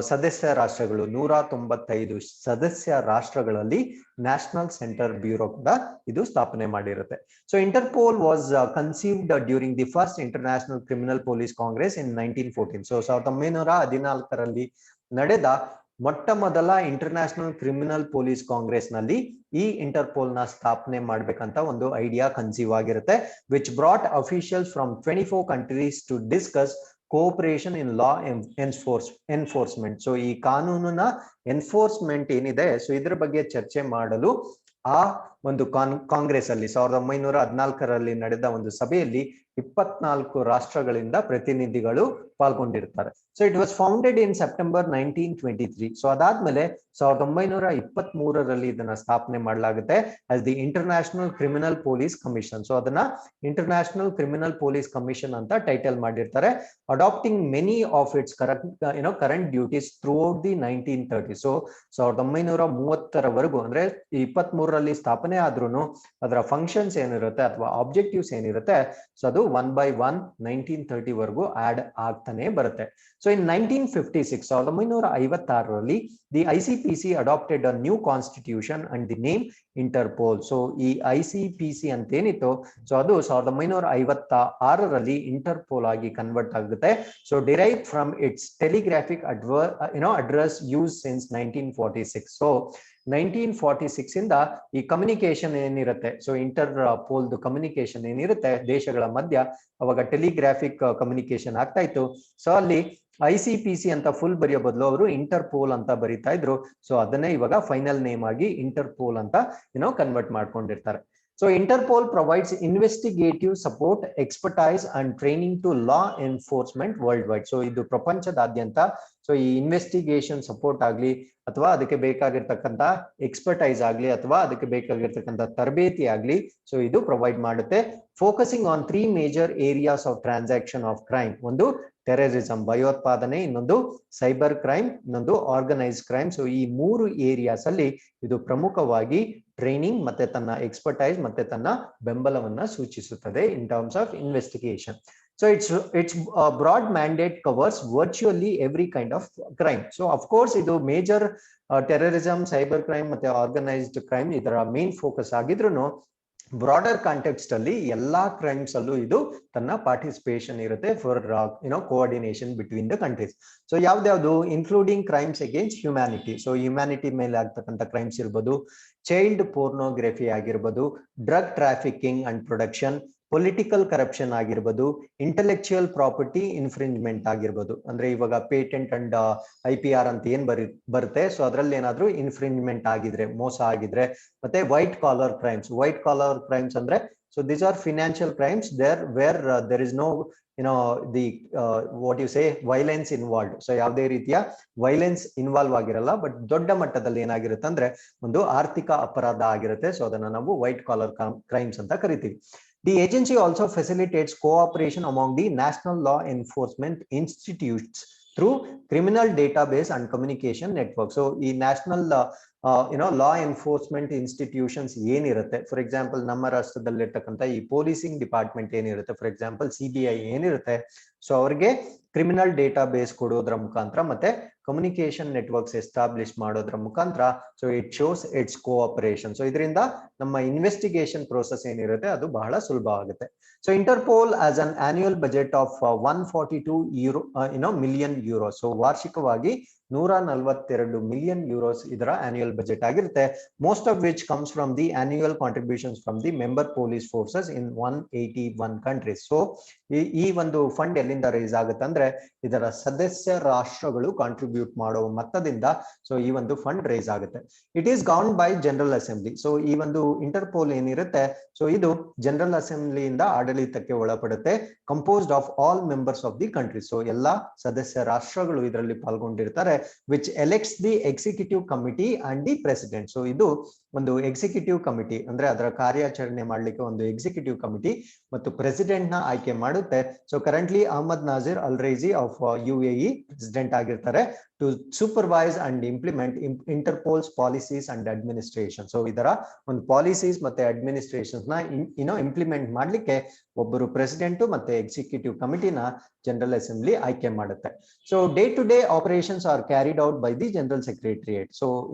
ಸದಸ್ಯ ರಾಷ್ಟ್ರಗಳು 195 ಸದಸ್ಯ ರಾಷ್ಟ್ರಗಳಲ್ಲಿ ನ್ಯಾಷನಲ್ ಸೆಂಟರ್ ಬ್ಯೂರೋ ಕೂಡ ಇದು ಸ್ಥಾಪನೆ ಮಾಡಿರುತ್ತೆ. So Interpol was conceived during the first international criminal police congress in 1914. ಸೊ 1914ರಲ್ಲಿ ನಡೆದ ಮೊಟ್ಟ ಮೊದಲ ಇಂಟರ್ನ್ಯಾಷನಲ್ ಕ್ರಿಮಿನಲ್ ಪೊಲೀಸ್ ಕಾಂಗ್ರೆಸ್ ನಲ್ಲಿ ಈ ಇಂಟರ್ಪೋಲ್ ನ ಸ್ಥಾಪನೆ ಮಾಡ್ಬೇಕಂತ ಒಂದು ಐಡಿಯಾ ಕನ್ಸೀವ್ ಆಗಿರುತ್ತೆ, which brought officials from 24 countries to discuss cooperation in law enforcement. So ಈ ಕಾನೂನಿನ ಎನ್ಫೋರ್ಸ್ಮೆಂಟ್ ಏನಿದೆ, ಸೊ ಇದ್ರ ಬಗ್ಗೆ ಚರ್ಚೆ ಮಾಡಲು ಆ ಒಂದು ಕಾಂಗ್ರೆಸ್ ಅಲ್ಲಿ 1914ರಲ್ಲಿ ನಡೆದ ಒಂದು ಸಭೆಯಲ್ಲಿ 24 ರಾಷ್ಟ್ರಗಳಿಂದ ಪ್ರತಿನಿಧಿಗಳು ಪಾಲ್ಗೊಂಡಿರ್ತಾರೆ. So it was founded in September 1923. So ಅದಾದ್ಮೇಲೆ 1923ರಲ್ಲಿ ಇದನ್ನ ಸ್ಥಾಪನೆ ಮಾಡಲಾಗುತ್ತೆ as the international criminal police commission. So ಅದನ್ನ ಇಂಟರ್ನ್ಯಾಷನಲ್ ಕ್ರಿಮಿನಲ್ ಪೊಲೀಸ್ ಕಮಿಷನ್ ಅಂತ ಟೈಟಲ್ ಮಾಡಿರ್ತಾರೆ, adopting many of its current duties throughout the 1930. So 1930ರವರೆಗೂ ಅಂದ್ರೆ 23ರಲ್ಲಿ ಸ್ಥಾಪನೆ ಆದ್ರೂ ಅದರ ಫಂಕ್ಷನ್ಸ್ ಏನಿರುತ್ತೆ ಅಥವಾ ಆಬ್ಜೆಕ್ಟಿವ್ಸ್ ಏನಿರುತ್ತೆ, ಸೊ ಅದು 1 by 1 1930 ವರೆಗೂ ಆಡ್ ಆಗ್ತಾನೆ ಬರುತ್ತೆ. ಸೊ ಇನ್ 1956 1956ರಲ್ಲಿ the ICPC adopted a new constitution and the name Interpol. So ಈ ICPC ಅಂತ ಏನಿತ್ತು, ಸೊ ಅದು 1956ರಲ್ಲಿ ಇಂಟರ್ಪೋಲ್ ಆಗಿ ಕನ್ವರ್ಟ್ ಆಗುತ್ತೆ. So derive from its telegraphic address use since 1946. So 1946 ಇಂದ ಈ ಕಮ್ಯುನಿಕೇಶನ್ ಏನಿರುತ್ತೆ, ಸೊ ಇಂಟರ್ಪೋಲ್ ಕಮ್ಯುನಿಕೇಶನ್ ಏನಿರುತ್ತೆ ದೇಶಗಳ ಮಧ್ಯ, ಅವಾಗ ಟೆಲಿಗ್ರಾಫಿಕ್ ಕಮ್ಯುನಿಕೇಶನ್ ಆಗ್ತಾ ಇತ್ತು. ಸೊ ಅಲ್ಲಿ ICPC ಅಂತ ಫುಲ್ ಬರೆಯೋ ಬದಲು ಅವರು ಇಂಟರ್ಪೋಲ್ ಅಂತ ಬರೀತಾ ಇದ್ರು. ಸೊ ಅದನ್ನೇ ಇವಾಗ ಫೈನಲ್ ನೇಮ್ ಆಗಿ ಇಂಟರ್ಪೋಲ್ ಅಂತ ಕನ್ವರ್ಟ್ ಮಾಡ್ಕೊಂಡಿರ್ತಾರೆ. So Interpol provides investigative support, expertise and training to law enforcement worldwide. So ಇದು ಪ್ರಪಂಚದಾದ್ಯಂತ ಸೊ ಈ ಇನ್ವೆಸ್ಟಿಗೇಷನ್ ಸಪೋರ್ಟ್ ಆಗ್ಲಿ ಅಥವಾ ಅದಕ್ಕೆ ಬೇಕಾಗಿರ್ತಕ್ಕಂಥ ಎಕ್ಸ್ಪರ್ಟೈಸ್ ಆಗ್ಲಿ ಅಥವಾ ಅದಕ್ಕೆ ಬೇಕಾಗಿರ್ತಕ್ಕಂಥ ತರಬೇತಿ ಆಗ್ಲಿ, ಸೊ ಇದು ಪ್ರೊವೈಡ್ ಮಾಡುತ್ತೆ. Focusing on 3 major areas of transaction of crime. ಒಂದು ಟೆರರಿಸಂ, ಭಯೋತ್ಪಾದನೆ, ಇನ್ನೊಂದು ಸೈಬರ್ ಕ್ರೈಮ್, ಇನ್ನೊಂದು ಆರ್ಗನೈಸ್ಡ್ ಕ್ರೈಮ್. ಸೊ ಈ 3 ಏರಿಯಾಸ್ ಅಲ್ಲಿ ಇದು ಪ್ರಮುಖವಾಗಿ ಟ್ರೈನಿಂಗ್ ಮತ್ತೆ ತನ್ನ ಎಕ್ಸ್ಪರ್ಟೈಸ್ ಮತ್ತೆ ತನ್ನ ಬೆಂಬಲವನ್ನ ಸೂಚಿಸುತ್ತದೆ ಇನ್ terms of investigation. So its broad mandate covers virtually every kind of crime. So of course ಇದು ಮೇಜರ್ ಟೆರರಿಸಂ, ಸೈಬರ್ ಕ್ರೈಮ್ ಮತ್ತೆ ಆರ್ಗನೈಸ್ಡ್ ಕ್ರೈಮ್ ಇದರ ಮೇನ್ ಫೋಕಸ್ ಆಗಿದ್ರು, ಬ್ರಾಡರ್ ಕಾಂಟೆಕ್ಸ್ಟ್ ಅಲ್ಲಿ ಎಲ್ಲಾ ಕ್ರೈಮ್ಸ್ ಅಲ್ಲೂ ಇದು ತನ್ನ ಪಾರ್ಟಿಸಿಪೇಷನ್ ಇರುತ್ತೆ for coordination between the countries. So ಯಾವ್ದ್ಯಾವ್ದು, including crimes against humanity. So humanity ಮೇಲೆ ಆಗ್ತಕ್ಕಂಥ ಕ್ರೈಮ್ಸ್ ಇರ್ಬೋದು, ಚೈಲ್ಡ್ ಪೋರ್ನೋಗ್ರಫಿ ಆಗಿರ್ಬೋದು, drug trafficking and production, political corruption ಆಗಿರ್ಬೋದು, ಇಂಟೆಲೆಕ್ಚುಯಲ್ ಪ್ರಾಪರ್ಟಿ ಇನ್ಫ್ರಿಂಜ್ಮೆಂಟ್ ಆಗಿರ್ಬೋದು. ಅಂದ್ರೆ ಇವಾಗ ಪೇಟೆಂಟ್ ಅಂಡ್ IPR ಅಂತ ಏನ್ ಬರುತ್ತೆ, ಸೊ ಅದ್ರಲ್ಲಿ ಏನಾದ್ರೂ ಇನ್ಫ್ರಿಂಜ್ಮೆಂಟ್ ಆಗಿದ್ರೆ, ಮೋಸ ಆಗಿದ್ರೆ. ಮತ್ತೆ white collar crimes. White collar crimes ಅಂದ್ರೆ so these are financial crimes where there is no what you say violence involved. So ಯಾವುದೇ ರೀತಿಯ ವೈಲೆನ್ಸ್ ಇನ್ವಾಲ್ವ್ ಆಗಿರಲ್ಲ, ಬಟ್ ದೊಡ್ಡ ಮಟ್ಟದಲ್ಲಿ ಏನಾಗಿರುತ್ತೆ ಅಂದ್ರೆ ಒಂದು ಆರ್ಥಿಕ ಅಪರಾಧ ಆಗಿರುತ್ತೆ. ಸೊ ಅದನ್ನ ನಾವು ವೈಟ್ ಕಾಲರ್ ಕ್ರೈಮ್ಸ್ ಅಂತ ಕರಿತೀವಿ. The agency also facilitates cooperation among the national law enforcement institutes through criminal database and communication network. So ಈ national law enforcement institutions ಏನಿರುತ್ತೆ, ಫಾರ್ ಎಕ್ಸಾಂಪಲ್ ನಮ್ಮ ರಾಷ್ಟ್ರದಲ್ಲಿರ್ತಕ್ಕಂಥ ಈ ಪೊಲೀಸಿಂಗ್ ಡಿಪಾರ್ಟ್ಮೆಂಟ್ ಏನಿರುತ್ತೆ, ಫಾರ್ ಎಕ್ಸಾಂಪಲ್ CBI ಏನಿರುತ್ತೆ, so ಅವ್ರಿಗೆ criminal data base ಕೊಡೋದ್ರ ಮುಖಾಂತರ ಮತ್ತೆ ಕಮ್ಯುನಿಕೇಶನ್ ನೆಟ್ವರ್ಕ್ಸ್ ಎಸ್ಟಾಬ್ಲಿಷ್ ಮಾಡೋದ್ರ ಮುಖಾಂತರ so it shows it's cooperation. So ಇದರಿಂದ ನಮ್ಮ ಇನ್ವೆಸ್ಟಿಗೇಷನ್ ಪ್ರೋಸೆಸ್ ಏನಿರುತ್ತೆ ಅದು ಬಹಳ ಸುಲಭ ಆಗುತ್ತೆ. So Interpol as an annual budget of 142 million euro. So ವಾರ್ಷಿಕವಾಗಿ 142 ಮಿಲಿಯನ್ ಯೂರೋಸ್ ಇದರ ಆನ್ಯುಯಲ್ ಬಜೆಟ್ ಆಗಿರುತ್ತೆ. Most of which comes from the annual contributions from the member police forces in 181 countries. So ಈ ಒಂದು ಫಂಡ್ ಎಲ್ಲಿಂದ rice ಆಗುತ್ತೆ ಅಂದ್ರೆ ಇದರ ಸದಸ್ಯ ರಾಷ್ಟ್ರಗಳು ಕಾಂಟ್ರಿಬ್ಯೂಟ್ ಮಾಡುವ ಮೊತ್ತದಿಂದ ಸೊ ಈ ಒಂದು ಫಂಡ್ ರೈಸ್ ಆಗುತ್ತೆ. It is govern by general assembly. So ಈ ಒಂದು ಇಂಟರ್ಪೋಲ್ ಏನಿರುತ್ತೆ ಸೊ ಇದು ಜನರಲ್ ಅಸೆಂಬ್ಲಿಯಿಂದ ಆಡಳಿತಕ್ಕೆ ಒಳಪಡುತ್ತೆ. Composed of all members of the country. So ಎಲ್ಲಾ ಸದಸ್ಯ ರಾಷ್ಟ್ರಗಳು ಇದರಲ್ಲಿ ಪಾಲ್ಗೊಂಡಿರ್ತಾರೆ. Which elects the executive committee and the president. So ಇದು ಒಂದು ಎಕ್ಸಿಕ್ಯೂಟಿವ್ ಕಮಿಟಿ ಅಂದ್ರೆ ಅದರ ಕಾರ್ಯಾಚರಣೆ ಮಾಡ್ಲಿಕ್ಕೆ ಒಂದು ಎಕ್ಸಿಕ್ಯೂಟಿವ್ ಕಮಿಟಿ ಮತ್ತು ಪ್ರೆಸಿಡೆಂಟ್ ನ ಆಯ್ಕೆ ಮಾಡುತ್ತೆ. So currently Ahmed Naser Al Raisi of UAE president ಆಗಿರ್ತಾರೆ to supervise and implement Interpol's policies and administration. So ಇದರ ಒಂದು ಪಾಲಿಸೀಸ್ ಮತ್ತೆ ಅಡ್ಮಿನಿಸ್ಟ್ರೇಷನ್ ನ ಇಂಪ್ಲಿಮೆಂಟ್ ಮಾಡ್ಲಿಕ್ಕೆ ಒಬ್ಬರು ಪ್ರೆಸಿಡೆಂಟ್ ಮತ್ತೆ ಎಕ್ಸಿಕ್ಯೂಟಿವ್ ಕಮಿಟಿನ ಜನರಲ್ ಅಸೆಂಬ್ಲಿ ಆಯ್ಕೆ ಮಾಡುತ್ತೆ. So day to day operations are carried out by the general secretariat. So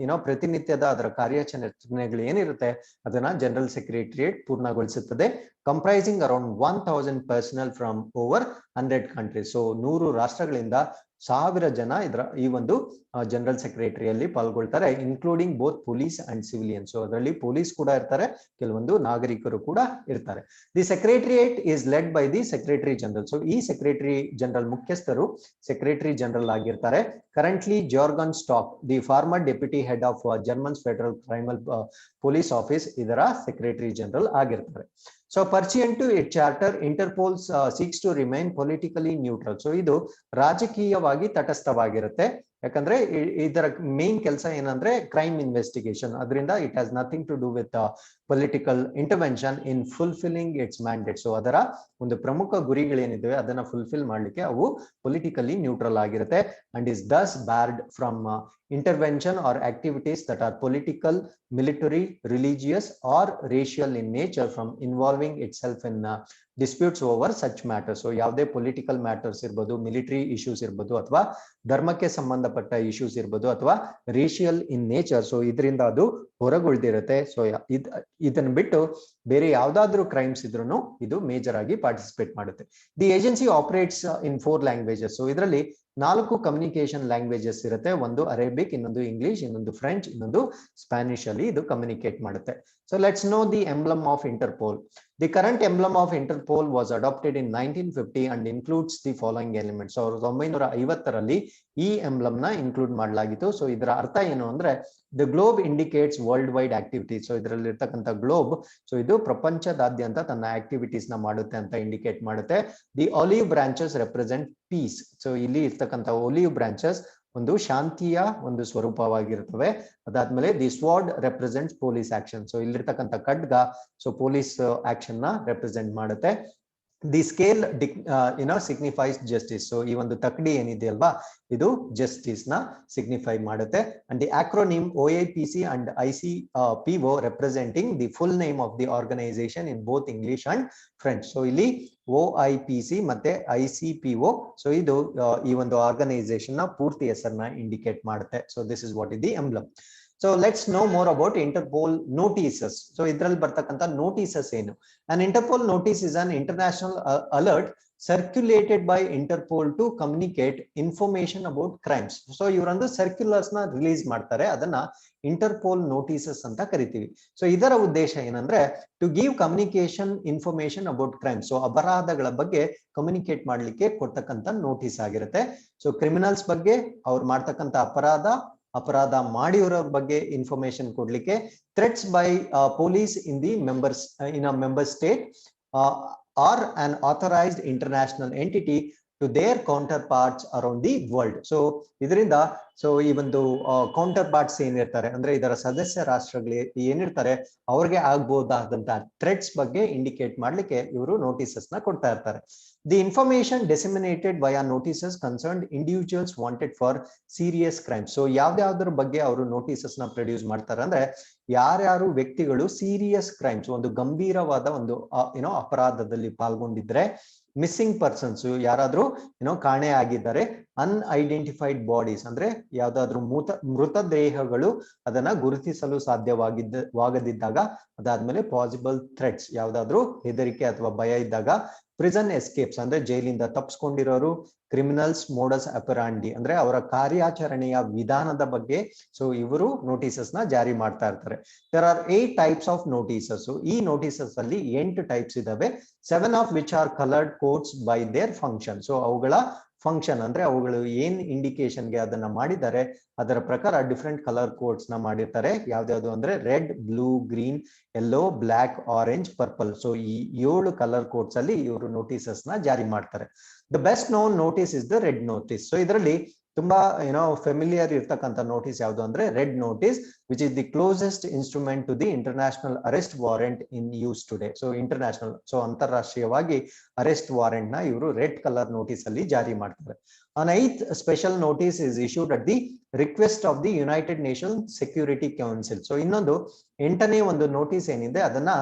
ಪ್ರತಿನಿತ್ಯದ ಅದರ ಕಾರ್ಯಾಚರಣೆಗಳು ಏನಿರುತ್ತೆ ಅದನ್ನ ಜನರಲ್ ಸೆಕ್ರೆಟರಿಯೇಟ್ ಪೂರ್ಣಗೊಳಿಸುತ್ತದೆ. Comprising around 1000 personnel from over 100 countries. So 100 ರಾಷ್ಟ್ರಗಳಿಂದ 1000 ಜನ ಇದರ ಈ ಒಂದು ಜನರಲ್ ಸೆಕ್ರೆಟರಿಯಲ್ಲಿ ಪಾಲ್ಗೊಳ್ತಾರೆ, including both police and civilian. So ಅದರಲ್ಲಿ ಪೊಲೀಸ್ ಕೂಡ ಇರ್ತಾರೆ, ಕೆಲವೊಂದು ನಾಗರಿಕರು ಕೂಡ ಇರ್ತಾರೆ. The secretariat is led by the secretary general. So ಈ ಸೆಕ್ರೆಟರಿ ಜನರಲ್ ಮುಖ್ಯಸ್ಥರು ಸೆಕ್ರೆಟರಿ ಜನರಲ್ ಆಗಿರ್ತಾರೆ. Currently Jurgen Stock, the former deputy head of German federal criminal police office ಇದರ ಸೆಕ್ರೆಟರಿ ಜನರಲ್ ಆಗಿರ್ತಾರೆ. So pursuant to its charter, Interpol seeks to remain politically neutral. So ಇದು ರಾಜಕೀಯವಾಗಿ ತಟಸ್ಥವಾಗಿರುತ್ತೆ. ಯಾಕಂದ್ರೆ ಇದರ main ಕೆಲಸ ಏನಂದ್ರೆ ಕ್ರೈಮ್ ಇನ್ವೆಸ್ಟಿಗೇಷನ್. ಅದರಿಂದ it has nothing to do with political intervention in fulfilling its mandate. So ಅದರ ಒಂದು ಪ್ರಮುಖ ಗುರಿಗಳೇನಿವೆ ಅದನ್ನ ಫುಲ್ಫಿಲ್ ಮಾಡ್ಲಿಕ್ಕೆ ಅವು ಪೊಲಿಟಿಕಲಿ ನ್ಯೂಟ್ರಲ್ ಆಗಿರುತ್ತೆ. And is thus barred from intervention or activities that are political, military, religious or racial in nature from involving itself in disputes over such matters. So ಯಾವುದೇ political matters ಇರ್ಬೋದು, military issues ಇರ್ಬೋದು, ಅಥವಾ ಧರ್ಮಕ್ಕೆ ಸಂಬಂಧಪಟ್ಟ issues ಇರ್ಬೋದು, ಅಥವಾ racial in nature. So ಇದರಿಂದ ಅದು ಹೊರಗುಳಿದಿರುತ್ತೆ. ಸೊ ಇದನ್ನ ಬಿಟ್ಟು ಬೇರೆ ಯಾವ್ದಾದ್ರು ಕ್ರೈಮ್ಸ್ ಇದ್ರೂ ಇದು ಮೇಜರ್ ಆಗಿ ಪಾರ್ಟಿಸಿಪೇಟ್ ಮಾಡುತ್ತೆ. The agency operates in 4 languages. So ಇದರಲ್ಲಿ 4 ಕಮ್ಯುನಿಕೇಶನ್ ಲ್ಯಾಂಗ್ವೇಜಸ್ ಇರುತ್ತೆ. ಒಂದು ಅರೇಬಿಕ್, ಇನ್ನೊಂದು ಇಂಗ್ಲಿಷ್, ಇನ್ನೊಂದು ಫ್ರೆಂಚ್, ಇನ್ನೊಂದು ಸ್ಪ್ಯಾನಿಷ್ ಅಲ್ಲಿ ಇದು ಕಮ್ಯುನಿಕೇಟ್ ಮಾಡುತ್ತೆ. So let's know the emblem of Interpol. The current emblem of Interpol was adopted in 1950 and includes the following elements. 1950ರಲ್ಲಿ ಈ ಎಂಬ್ಲಮ್ ನ ಇನ್ಕ್ಲೂಡ್ ಮಾಡಲಾಗಿತ್ತು. ಸೊ ಇದರ ಅರ್ಥ ಏನು ಅಂದ್ರೆ the globe indicates world wide activities. So ಇದರಲ್ಲಿ ಇರ್ತಕ್ಕಂಥ ಗ್ಲೋಬ್ ಸೊ ಇದು ಪ್ರಪಂಚದಾದ್ಯಂತ ತನ್ನ ಆಕ್ಟಿವಿಟೀಸ್ ನ ಮಾಡುತ್ತೆ ಅಂತ ಇಂಡಿಕೇಟ್ ಮಾಡುತ್ತೆ. The olive branches represent peace. So ಇಲ್ಲಿ ಇರ್ತಕ್ಕಂಥ ಒಲಿವ್ ಬ್ರಾಂಚಸ್ ಒಂದು ಶಾಂತಿಯ ಒಂದು ಸ್ವರೂಪವಾಗಿರ್ತವೆ. ಅದಾದ್ಮೇಲೆ the sword represents police action. So ಇಲ್ಲಿರ್ತಕ್ಕಂಥ ಖಡ್ಗ ಸೊ ಪೊಲೀಸ್ ಆಕ್ಷನ್ ನ ರೆಪ್ರೆಸೆಂಟ್ ಮಾಡುತ್ತೆ. The scale signifies justice. So ಈ ಒಂದು ತಕಡಿ ಏನಿದೆ ಅಲ್ವಾ ಇದು ಜಸ್ಟಿಸ್ ನ ಸಿಗ್ನಿಫೈ ಮಾಡುತ್ತೆ. And the acronym OIPC and ICPO representing the full name of the organisation in both English and French. So ಇಲ್ಲಿ OIPC ಮತ್ತೆ ICPO ಸೊ ಇದು ಈ ಒಂದು ಆರ್ಗನೈಸೇಷನ್ ನ ಪೂರ್ತಿ ಹೆಸರನ್ನ ಇಂಡಿಕೇಟ್ ಮಾಡುತ್ತೆ. So this is what is the emblem. So let's know more about Interpol notices. So idral bartakanta notices enu. An Interpol notice is an international alert circulated by Interpol to communicate information about crimes. So ಇವರಂದು circulars ನ release ಮಾಡ್ತಾರೆ, ಅದನ್ನ Interpol notices ಅಂತ ಕರಿತೀವಿ. So ಇದರ ಉದ್ದೇಶ ಏನಂದ್ರೆ to give communication information about crimes. So ಅಪರಾಧಗಳ ಬಗ್ಗೆ ಕಮ್ಯುನಿಕೇಟ್ ಮಾಡ್ಲಿಕ್ಕೆ ಕೊಡ್ತಕ್ಕಂಥ ನೋಟಿಸ್ ಆಗಿರುತ್ತೆ. ಸೊ ಕ್ರಿಮಿನಲ್ಸ್ ಬಗ್ಗೆ ಅವ್ರು ಮಾಡ್ತಕ್ಕಂಥ ಅಪರಾಧ ಮಾಡಿರೋರ ಬಗ್ಗೆ ಇನ್ಫಾರ್ಮೇಶನ್ ಕೊಡ್ಲಿಕ್ಕೆ, threats by police in the member state or unauthorised international entity to their counterparts around the world. So ಇದರಿಂದ ಸೊ ಈ ಒಂದು ಕೌಂಟರ್ ಪಾರ್ಟ್ಸ್ ಏನಿರ್ತಾರೆ ಅಂದ್ರೆ ಇದರ ಸದಸ್ಯ ರಾಷ್ಟ್ರಗಳು ಏನಿರ್ತಾರೆ ಅವ್ರಿಗೆ ಆಗ್ಬಹುದಾದಂತ ಥ್ರೆಟ್ಸ್ ಬಗ್ಗೆ ಇಂಡಿಕೇಟ್ ಮಾಡ್ಲಿಕ್ಕೆ ಇವರು ನೋಟಿಸಸ್ ನ ಕೊಡ್ತಾ ಇರ್ತಾರೆ. The information disseminated via notices concerned individuals wanted for serious crimes. So ಯಾವ್ದಾವ್ದ್ರ ಬಗ್ಗೆ ಅವರು ನೋಟಿಸಸ್ ನ ಪ್ರೊಡ್ಯೂಸ್ ಮಾಡ್ತಾರೆ ಅಂದ್ರೆ ಯಾರ್ಯಾರು ವ್ಯಕ್ತಿಗಳು ಸೀರಿಯಸ್ ಕ್ರೈಮ್ಸ್ ಒಂದು ಗಂಭೀರವಾದ ಒಂದು ಅಪರಾಧದಲ್ಲಿ ಪಾಲ್ಗೊಂಡಿದ್ರೆ, ಮಿಸ್ಸಿಂಗ್ ಪರ್ಸನ್ಸ್ ಯಾರಾದ್ರೂ ಕಾಣೆ ಆಗಿದ್ದಾರೆ, ಅನ್ಐಡೆಂಟಿಫೈಡ್ ಬಾಡೀಸ್ ಅಂದ್ರೆ ಯಾವ್ದಾದ್ರು ಮೃತದೇಹಗಳು ಅದನ್ನ ಗುರುತಿಸಲು ಸಾಧ್ಯವಾಗದಿದ್ದಾಗ, ಅದಾದ್ಮೇಲೆ ಪಾಸಿಬಲ್ ಥ್ರೆಟ್ಸ್ ಯಾವ್ದಾದ್ರು ಹೆದರಿಕೆ ಅಥವಾ ಭಯ ಇದ್ದಾಗ, ಪ್ರಿಸನ್ ಎಸ್ಕೇಪ್ಸ್ ಅಂದ್ರೆ ಜೈಲಿಂದ ತಪ್ಪಿಸ್ಕೊಂಡಿರೋರು, ಕ್ರಿಮಿನಲ್ಸ್ ಮೋಡಸ್ ಅಪರಾಂಡಿ ಅಂದ್ರೆ ಅವರ ಕಾರ್ಯಾಚರಣೆಯ ವಿಧಾನದ ಬಗ್ಗೆ ಸೊ ಇವರು ನೋಟಿಸಸ್ ನ ಜಾರಿ ಮಾಡ್ತಾ ಇರ್ತಾರೆ. There are 8 types of notices. ಈ ನೋಟಿಸಸ್ ಅಲ್ಲಿ 8 ಟೈಪ್ಸ್ ಇದಾವೆ. 7 of which are coloured codes by their function. So ಅವುಗಳ ಫಂಕ್ಷನ್ ಅಂದ್ರೆ ಅವುಗಳು ಏನ್ ಇಂಡಿಕೇಶನ್ಗೆ ಅದನ್ನ ಮಾಡಿದ್ದಾರೆ ಅದರ ಪ್ರಕಾರ ಡಿಫ್ರೆಂಟ್ ಕಲರ್ ಕೋಡ್ಸ್ ನ ಮಾಡಿರ್ತಾರೆ. ಯಾವ್ದಾವ್ದು ಅಂದ್ರೆ red, blue, green, yellow, black, orange, purple. So ಈ 7 ಕಲರ್ ಕೋಡ್ಸ್ ಅಲ್ಲಿ ಇವರು ನೋಟಿಸಸ್ ನ ಜಾರಿ ಮಾಡ್ತಾರೆ. The best known notice is the red notice. So ಇದರಲ್ಲಿ ತುಂಬಾ ಫೆಮಿಲಿಯರ್ ಇರ್ತಕ್ಕಂಥ ನೋಟಿಸ್ ಯಾವುದು ಅಂದ್ರೆ red notice, which is the closest instrument to the international arrest warrant in use today. So international, so ಅಂತಾರಾಷ್ಟ್ರೀಯವಾಗಿ ಅರೆಸ್ಟ್ ವಾರೆಂಟ್ ನ ಇವರು red colour notice ಅಲ್ಲಿ ಜಾರಿ ಮಾಡ್ತಾರೆ. An 8th special notice is issued at the request of the United Nations Security Council. So ಇನ್ನೊಂದು 8ನೇ ಒಂದು notice ಏನಿದೆ ಅದನ್ನ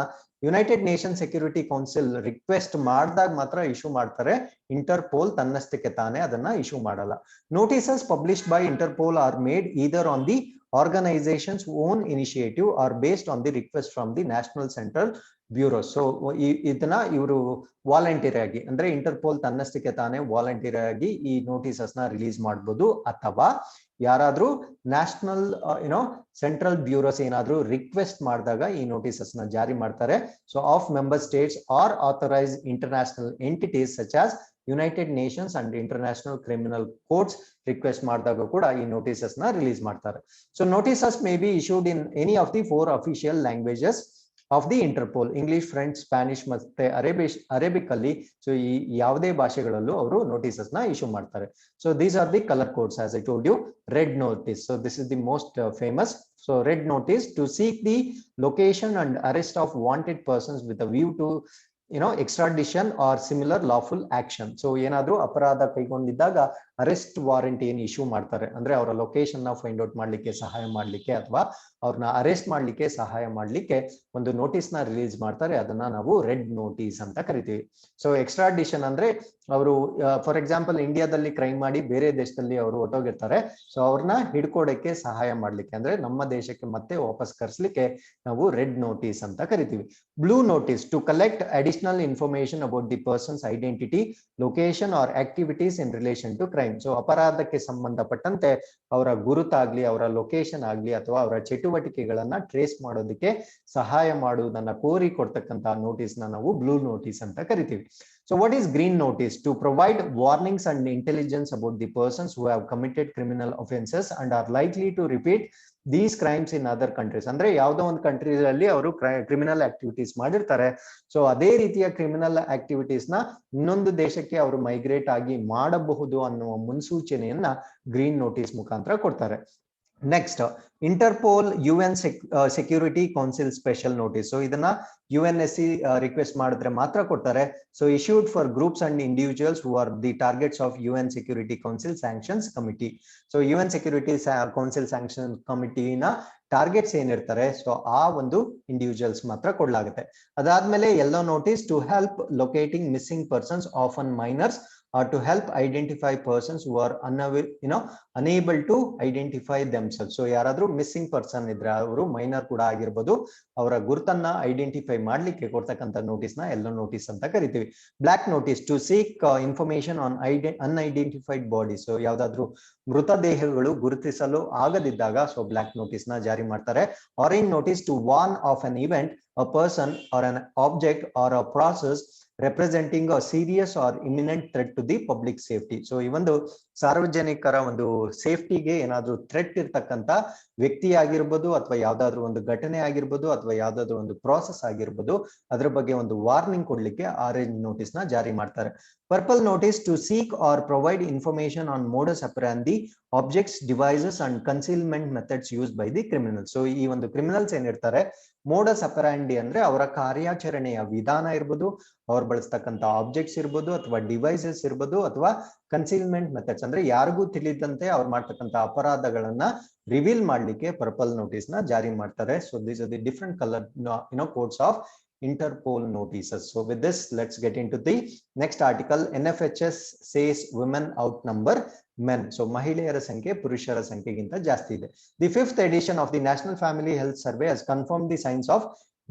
United Nation security council request ಮಾಡಿದಾಗ ಮಾತ್ರ ಇಶ್ಯೂ ಮಾಡ್ತಾರೆ. ಇಂಟರ್ಪೋಲ್ ತನ್ನಷ್ಟಕ್ಕೆ ತಾನೇ ಅದನ್ನ ಇಶ್ಯೂ ಮಾಡಲ್ಲ. Notices published by Interpol are made either on the organization's own initiative or based on the request from the national central bureau. So ಇದನ್ನ ಇವರು volunteer ಆಗಿ ಅಂದ್ರೆ ಇಂಟರ್ಪೋಲ್ ತನ್ನಷ್ಟಕ್ಕೆ ತಾನೇ ವಾಲಂಟಿಯರ್ ಆಗಿ ಈ ನೋಟಿಸಸ್ ನ ರಿಲೀಸ್ ಮಾಡಬಹುದು, ಅಥವಾ ಯಾರಾದ್ರೂ ನ್ಯಾಷನಲ್ ಸೆಂಟ್ರಲ್ ಬ್ಯೂರೋಸ್ ಏನಾದ್ರೂ ರಿಕ್ವೆಸ್ಟ್ ಮಾಡಿದಾಗ ಈ ನೋಟಿಸಸ್ ನ ಜಾರಿ ಮಾಡ್ತಾರೆ. So of member states or authorise international entities such as United Nations and international criminal courts request ಮಾಡಿದಾಗ ಕೂಡ ಈ ನೋಟಿಸಸ್ ನ ರಿಲೀಸ್ ಮಾಡ್ತಾರೆ. So notices may be issued in any of the 4 official languages of the Interpol, English, French, Spanish ಮತ್ತೆ Arabic ಅಲ್ಲಿ. So ಈ ಯಾವುದೇ ಭಾಷೆಗಳಲ್ಲೂ ಅವರು ನೋಟಿಸಸ್ ನ ಇಶ್ಯೂ ಮಾಡ್ತಾರೆ. So these are the colour codes as I told you. Red notice, so this is the most famous. So red notice to seek the location and arrest of wanted persons with a view to extradition or similar lawful action. So ಏನಾದ್ರೂ ಅಪರಾಧ ಕೈಗೊಂಡಿದ್ದಾಗ arrest warrant ಏನ್ issue ಮಾಡ್ತಾರೆ ಅಂದ್ರೆ ಅವರ location ನ find out ಮಾಡ್ಲಿಕ್ಕೆ ಸಹಾಯ ಮಾಡ್ಲಿಕ್ಕೆ ಅಥವಾ ಅವ್ರನ್ನ ಅರೆಸ್ಟ್ ಮಾಡ್ಲಿಕ್ಕೆ ಸಹಾಯ ಮಾಡ್ಲಿಕ್ಕೆ ಒಂದು ನೋಟಿಸ್ ನ ರಿಲೀಸ್ ಮಾಡ್ತಾರೆ. ಅದನ್ನ ನಾವು ರೆಡ್ ನೋಟಿಸ್ ಅಂತ ಕರಿತೀವಿ. ಸೊ ಎಕ್ಸ್ಟ್ರಾಡಿಷನ್ ಅಂದ್ರೆ ಅವರು ಫಾರ್ ಎಕ್ಸಾಂಪಲ್ ಇಂಡಿಯಾದಲ್ಲಿ ಕ್ರೈಮ್ ಮಾಡಿ ಬೇರೆ ದೇಶದಲ್ಲಿ ಅವರು ಹೊಟ್ಟೋಗಿರ್ತಾರೆ. ಸೊ ಅವ್ರನ್ನ ಹಿಡ್ಕೊಡಕ್ಕೆ ಸಹಾಯ ಮಾಡ್ಲಿಕ್ಕೆ ಅಂದ್ರೆ ನಮ್ಮ ದೇಶಕ್ಕೆ ಮತ್ತೆ ವಾಪಸ್ ಕರ್ಸ್ಲಿಕ್ಕೆ ನಾವು ರೆಡ್ ನೋಟಿಸ್ ಅಂತ ಕರಿತೀವಿ. Blue notice to collect additional information about the person's identity, location or activities in relation to crime. So ಅಪರಾಧಕ್ಕೆ ಸಂಬಂಧಪಟ್ಟಂತೆ ಅವರ ಗುರುತಾಗ್ಲಿ, ಅವರ ಲೊಕೇಶನ್ ಆಗ್ಲಿ ಅಥವಾ ಅವರ ಚಟುವಟಿಕೆಗಳನ್ನ ಟ್ರೇಸ್ ಮಾಡೋದಕ್ಕೆ ಸಹಾಯ ಮಾಡುವುದನ್ನ ಕೋರಿ ಕೊಡ್ತಕ್ಕಂತಹ ನೋಟಿಸ್ ನ ನಾವು ಬ್ಲೂ ನೋಟಿಸ್ ಅಂತ ಕರಿತೀವಿ. So what is green notice? To provide warnings and intelligence about the persons who have committed criminal offenses and are likely to repeat these crimes in other countries. ಅಂದ್ರೆ ಯಾವುದೋ ಒಂದು countries ಅಲ್ಲಿ ಅವರು criminal activities ಮಾಡಿರ್ತಾರೆ. So ಅದೇ ರೀತಿಯ criminal activities ನ ಇನ್ನೊಂದು ದೇಶಕ್ಕೆ ಅವರು ಮೈಗ್ರೇಟ್ ಆಗಿ ಮಾಡಬಹುದು ಅನ್ನುವ ಮುನ್ಸೂಚನೆಯನ್ನ ಗ್ರೀನ್ ನೋಟಿಸ್ ಮುಖಾಂತರ ಕೊಡ್ತಾರೆ. Next Interpol UN security council special notice. So ಇದನ್ನ UNSC ರಿಕ್ವೆಸ್ಟ್ ಮಾಡಿದ್ರೆ ಮಾತ್ರ ಕೊಡ್ತಾರೆ. So issued for groups and individuals who are the targets of UN security council sanctions committee. So UN security council sanction ಕಮಿಟಿನ targets ಏನಿರ್ತಾರೆ so ಆ ಒಂದು individuals ಮಾತ್ರ ಕೊಡ್ಲಾಗುತ್ತೆ. ಅದಾದ್ಮೇಲೆ yellow notice to help locating missing persons often minors or to help identify persons who are unable to identify themselves. So ಯಾರಾದ್ರೂ missing person ಇದ್ರೆ ಅವರು ಮೈನರ್ ಕೂಡ ಆಗಿರ್ಬೋದು, ಅವರ ಗುರುತನ್ನ ಐಡೆಂಟಿಫೈ ಮಾಡ್ಲಿಕ್ಕೆ ಕೊಡ್ತಕ್ಕಂಥ ನೋಟಿಸ್ ನ ಯೆಲ್ಲೋ ನೋಟಿಸ್ ಅಂತ ಕರಿತೀವಿ. Black notice to seek information on unidentified bodies. So ಯಾವ್ದಾದ್ರು ಮೃತದೇಹಗಳು ಗುರುತಿಸಲು ಆಗದಿದ್ದಾಗ ಸೊ ಬ್ಲಾಕ್ ನೋಟಿಸ್ ನ ಜಾರಿ ಮಾಡ್ತಾರೆ. Orange notice to warn of an event, a person or an object or a process representing a serious or imminent threat to the public safety. So ಈ ಒಂದು ಸಾರ್ವಜನಿಕರ ಒಂದು ಸೇಫ್ಟಿಗೆ ಏನಾದ್ರೂ ಥ್ರೆಟ್ ಇರ್ತಕ್ಕಂಥ ವ್ಯಕ್ತಿ ಆಗಿರ್ಬೋದು ಅಥವಾ ಯಾವ್ದಾದ್ರು ಒಂದು ಘಟನೆ ಆಗಿರ್ಬೋದು ಅಥವಾ ಯಾವ್ದಾದ್ರು ಒಂದು ಪ್ರಾಸೆಸ್ ಆಗಿರ್ಬೋದು ಅದ್ರ ಬಗ್ಗೆ ಒಂದು ವಾರ್ನಿಂಗ್ ಕೊಡ್ಲಿಕ್ಕೆ ಆರೆಂಜ್ ನೋಟಿಸ್ ನ ಜಾರಿ ಮಾಡ್ತಾರೆ. Purple notice to seek or provide information on modus operandi, objects, devices and concealment methods use by the criminals. So ಈ ಒಂದು ಕ್ರಿಮಿನಲ್ಸ್ ಏನಿರ್ತಾರೆ ಮೋಡಸ್ ಅಪರಾಂಡಿ ಅಂದ್ರೆ ಅವರ ಕಾರ್ಯಾಚರಣೆಯ ವಿಧಾನ ಇರ್ಬೋದು, ಅವ್ರು ಬಳಸ್ತಕ್ಕಂಥ ಆಬ್ಜೆಕ್ಟ್ಸ್ ಇರ್ಬೋದು ಅಥವಾ ಡಿವೈಸಸ್ ಇರ್ಬೋದು ಅಥವಾ ಕನ್ಸೀಲ್ಮೆಂಟ್ ಮೆಥಡ್ಸ್ ಅಂದ್ರೆ ಯಾರಿಗೂ ತಿಳಿದಂತೆ ಅವ್ರು ಮಾಡ್ತಕ್ಕಂಥ ಅಪರಾಧಗಳನ್ನ ರಿವೀಲ್ ಮಾಡ್ಲಿಕ್ಕೆ ಪರ್ಪಲ್ ನೋಟಿಸ್ ನ ಜಾರಿ ಮಾಡ್ತಾರೆ. So these are the different colour codes of Interpol notices. So with this, let's get into the next article. NFHS says women outnumber men. So ಮಹಿಳೆಯರ ಸಂಖ್ಯೆ ಪುರುಷರ ಸಂಖ್ಯೆಗಿಂತ ಜಾಸ್ತಿ ಇದೆ. The 5th edition of the National Family Health Survey has confirmed the signs of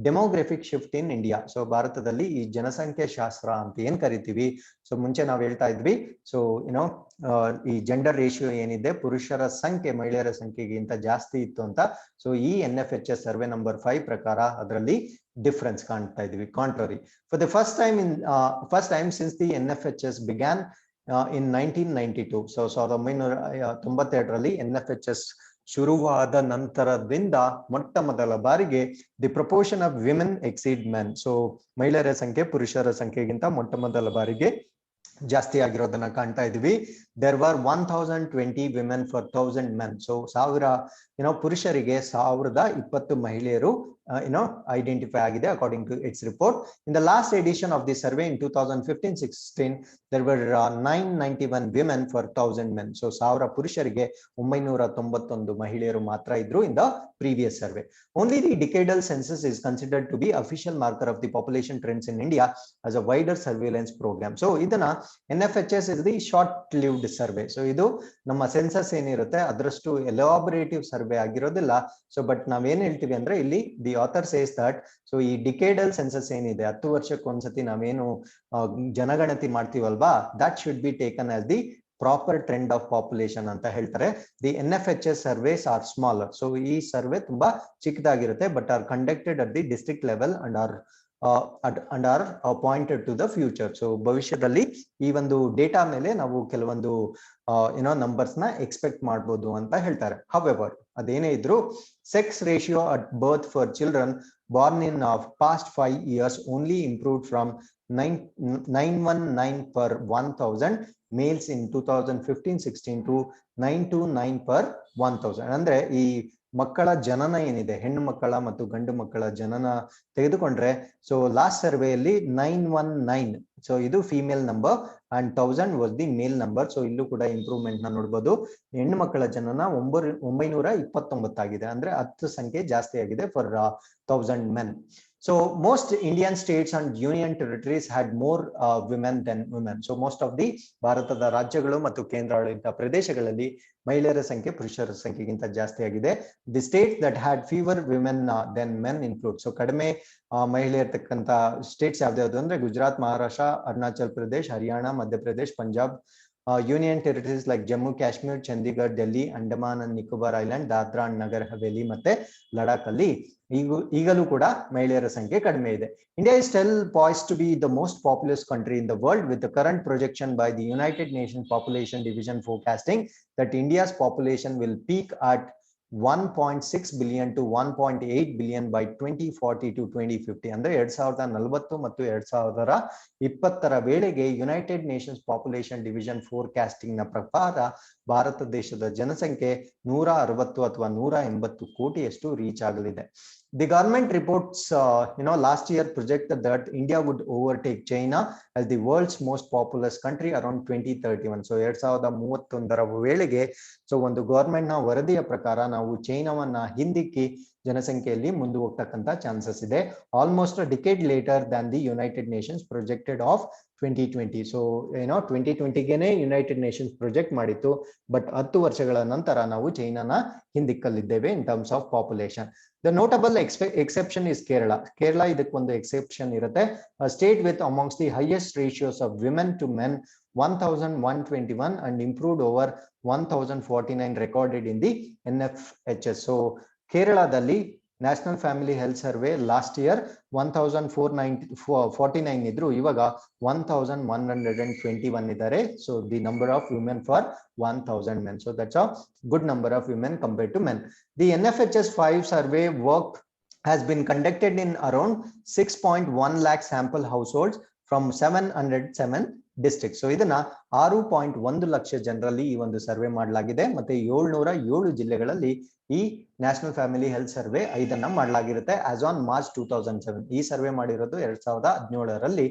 demographic shift in India. So ಭಾರತದಲ್ಲಿ ಈ ಜನಸಂಖ್ಯೆ ಶಾಸ್ತ್ರ ಅಂತ ಏನ್ ಕರಿತೀವಿ, ಸೊ ಮುಂಚೆ ನಾವು ಹೇಳ್ತಾ ಇದ್ವಿ, ಸೊ ಏನೋ ಈ ಜೆಂಡರ್ ರೇಷಿಯೋ ಏನಿದೆ, ಪುರುಷರ ಸಂಖ್ಯೆ ಮಹಿಳೆಯರ ಸಂಖ್ಯೆಗಿಂತ ಜಾಸ್ತಿ ಇತ್ತು ಅಂತ. ಸೊ ಈ NFHS ಸರ್ವೆ ನಂಬರ್ 5 ಪ್ರಕಾರ ಅದರಲ್ಲಿ ಡಿಫರೆನ್ಸ್ ಕಾಣ್ತಾ ಇದೀವಿ, contrary. For the first time since the NFHS began in 1992. So 1992ರಲ್ಲಿ NFHS ಶುರುವಾದ ನಂತರದಿಂದ ಮೊಟ್ಟ ಮೊದಲ ಬಾರಿಗೆ the proportion of women exceed men. So ಮಹಿಳೆಯರ ಸಂಖ್ಯೆ ಪುರುಷರ ಸಂಖ್ಯೆಗಿಂತ ಮೊಟ್ಟ ಮೊದಲ ಬಾರಿಗೆ ಜಾಸ್ತಿ ಆಗಿರೋದನ್ನ ಕಾಣ್ತಾ ಇದೀವಿ. There were 1020 women for 1000 men. So 1000 ಪುರುಷರಿಗೆ 1020 ಮಹಿಳೆಯರು ಐಡೆಂಟಿಫೈ ಆಗಿದೆ according to its report. In the last edition of the survey in 2015-16 there were 991 women for 1000 men. So 1000 ಪುರುಷರಿಗೆ 991 ಮಹಿಳೆಯರು ಮಾತ್ರ ಇದ್ರು in the previous survey. Only the decadal census is considered to be official marker of the population trends in India as a wider surveillance program. So ಇದನ್ನ NFHS is the short lived survey. So ಇದು ನಮ್ಮ census ಏನಿರುತ್ತೆ ಅದರಷ್ಟು elaborative survey ಆಗಿರೋದಿಲ್ಲ. So but ನಾವೇನ್ ಹೇಳ್ತೀವಿ ಅಂದ್ರೆ ಇಲ್ಲಿ the author says that so ಈ ಡಿಕೇಡಲ್ ಸೆನ್ಸಸ್ ಏನಿದೆ 10 ವರ್ಷಕ್ಕೊಂದ್ಸತಿ ನಾವೇನು ಜನಗಣತಿ ಮಾಡ್ತೀವಲ್ವಾ, that should be taken as the proper trend of population ಅಂತ ಹೇಳ್ತಾರೆ. The NFHS surveys are smaller. So ಈ ಸರ್ವೆ ತುಂಬಾ ಚಿಕ್ಕದಾಗಿರುತ್ತೆ but are conducted at the district level and are pointed to the future. So ಭವಿಷ್ಯದಲ್ಲಿ ಈ ಒಂದು data ಮೇಲೆ ನಾವು ಕೆಲವೊಂದು ನಂಬರ್ಸ್ ನ ಎಕ್ಸ್ಪೆಕ್ಟ್ ಮಾಡ್ಬೋದು ಅಂತ ಹೇಳ್ತಾರೆ. ಹವೆವರ್ ಅದೇನೇ ಇದ್ರು sex ratio at birth for children born in past 5 years only improved from 919 per 1000 males in 2015-16 to 929 per 1000. ಅಂದ್ರೆ ಈ ಮಕ್ಕಳ ಜನನ ಏನಿದೆ, ಹೆಣ್ಣು ಮಕ್ಕಳ ಮತ್ತು ಗಂಡು ಮಕ್ಕಳ ಜನನ ತೆಗೆದುಕೊಂಡ್ರೆ ಸೊ ಲಾಸ್ಟ್ ಸರ್ವೆಯಲ್ಲಿ 919, ಸೊ ಇದು female number and 1000 was the male number. So ಇಲ್ಲೂ ಕೂಡ ಇಂಪ್ರೂವ್ಮೆಂಟ್ ನ ನೋಡಬಹುದು. ಹೆಣ್ಣು ಮಕ್ಕಳ ಜನನ 929 ಆಗಿದೆ, ಅಂದ್ರೆ 10 ಸಂಖ್ಯೆ ಜಾಸ್ತಿ ಆಗಿದೆ for 1000 men. So most Indian states and union territories had more women than women. So most of the ಭಾರತದ ರಾಜ್ಯಗಳು ಮತ್ತು ಕೇಂದ್ರಾಡಳಿತ ಪ್ರದೇಶಗಳಲ್ಲಿ ಮಹಿಳೆಯರ ಸಂಖ್ಯೆ ಪುರುಷರ ಸಂಖ್ಯೆಗಿಂತ ಜಾಸ್ತಿ ಆಗಿದೆ. The states that had fewer women than men include. So ಕಡಿಮೆ ಮಹಿಳೆ ಇರ್ತಕ್ಕಂಥ ಸ್ಟೇಟ್ಸ್ ಯಾವ್ದು ಅಂದ್ರೆ Gujarat, Maharashtra, Arunachal Pradesh, Haryana, Madhya Pradesh, Punjab. Union territories like Jammu, Kashmir, Chandigarh, Delhi, Andaman and Nicobar Island, Dadra and Nagar Haveli ಮತ್ತೆ ಲಡಾಖ್ ಅಲ್ಲಿ ಈಗಲೂ ಕೂಡ ಮಹಿಳೆಯರ ಸಂಖ್ಯೆ ಕಡಿಮೆ ಇದೆ. India is still poised to be the most populous country in the world, with the current projection by the United Nations Population Division forecasting that India's population will peak at 1.6 billion to 1.8 billion by 2040 to 2050. ಅಂದ್ರೆ 2040 ಮತ್ತು 2020 ವೇಳೆಗೆ United Nations population division forecasting ನ ಪ್ರಕಾರ ಭಾರತ ದೇಶದ ಜನಸಂಖ್ಯೆ 160 ಅಥವಾ 180 ಕೋಟಿಯಷ್ಟು reach ಆಗಲಿದೆ. The government reports, last year projected that India would overtake China as the world's most populous country around 2031. So 2031 ವೇಳೆಗೆ ಸೊ ಒಂದು ಗವರ್ಮೆಂಟ್ ನ ವರದಿಯ ಪ್ರಕಾರ ನಾವು ಚೈನಾವನ್ನ ಹಿಂದಿಕ್ಕಿ ಜನಸಂಖ್ಯೆಯಲ್ಲಿ ಮುಂದೆ ಹೋಗ್ತಕ್ಕಂತ ಚಾನ್ಸಸ್ ಇದೆ. Almost a decade later than the United Nations projected of 2020. So 2020ಗೆನೆ ಯುನೈಟೆಡ್ ನೇಷನ್ಸ್ ಪ್ರೊಜೆಕ್ಟ್ ಮಾಡಿತ್ತು, ಬಟ್ 10 ವರ್ಷಗಳ ನಂತರ ನಾವು ಚೈನಾನ ಹಿಂದಿಕ್ಕಲಿದ್ದೇವೆ in terms of population. The notable exception is Kerala. Kerala ಇದಕ್ಕೊಂದು ಎಕ್ಸೆಪ್ಷನ್ ಇರುತ್ತೆ. State with amongst the highest ratios of women to men, 1121, and improved over 1049 recorded in the NFHS. So ಕೇರಳದಲ್ಲಿ national family health survey last year 1449 ಇದ್ರು, ಇವಾಗ 1121 ಇದ್ದಾರೆ. So the number of women for 1000 men. So that's a good number of women compared to men. The NFHS 5 survey work has been conducted in around 6.1 lakh sample households from 707 districts. So ಇದನ್ನ 6.1 ಲಕ್ಷ ಜನರಲ್ಲಿ ಈ ಒಂದು survey ಮಾಡಲಾಗಿದೆ. ಮತ್ತೆ 707 ಜಿಲ್ಲೆಗಳಲ್ಲಿ ಈ national family health survey 5 ಮಾಡಲಾಗಿರುತ್ತೆ as on March 2007. ಈ ಸರ್ವೆ ಮಾಡಿರೋದು 2017ರಲ್ಲಿ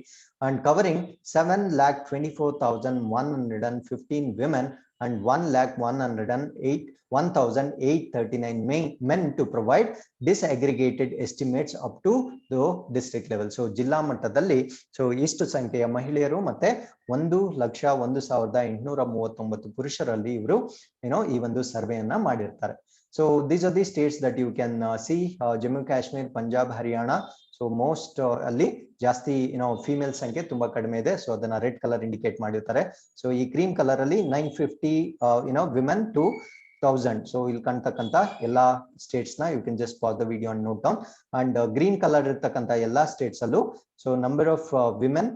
and covering 7,24,115 women and 1,108,839 men to provide disaggregated estimates up to the district level. So ಜಿಲ್ಲಾ ಮಟ್ಟದಲ್ಲಿ ಸೊ ಇಷ್ಟು ಸಂಖ್ಯೆಯ ಮಹಿಳೆಯರು ಮತ್ತೆ 1,01,839 ಪುರುಷರಲ್ಲಿ ಇವರು ಈ ಒಂದು ಸರ್ವೆಯನ್ನ ಮಾಡಿರ್ತಾರೆ. So these are the states that you can see, Jammu Kashmir, Punjab, Haryana. So most ಅಲ್ಲಿ ಜಾಸ್ತಿ ಫೀಮೇಲ್ ಸಂಖ್ಯೆ ತುಂಬಾ ಕಡಿಮೆ ಇದೆ. ಸೊ ಅದನ್ನ ರೆಡ್ ಕಲರ್ ಇಂಡಿಕೇಟ್ ಮಾಡಿರ್ತಾರೆ. ಸೊ ಈ ಕ್ರೀಮ್ ಕಲರ್ ಅಲ್ಲಿ 950 ವಿಮೆನ್ ಟು 1000. ಸೊ ಇಲ್ಲಿ ಕಾಣ್ತಕ್ಕಂತ ಎಲ್ಲಾ ಸ್ಟೇಟ್ಸ್ ನ you can just pass the video and note down. And green colour ಇರ್ತಕ್ಕಂತ ಎಲ್ಲಾ ಸ್ಟೇಟ್ಸ್ ಅಲ್ಲೂ so number of women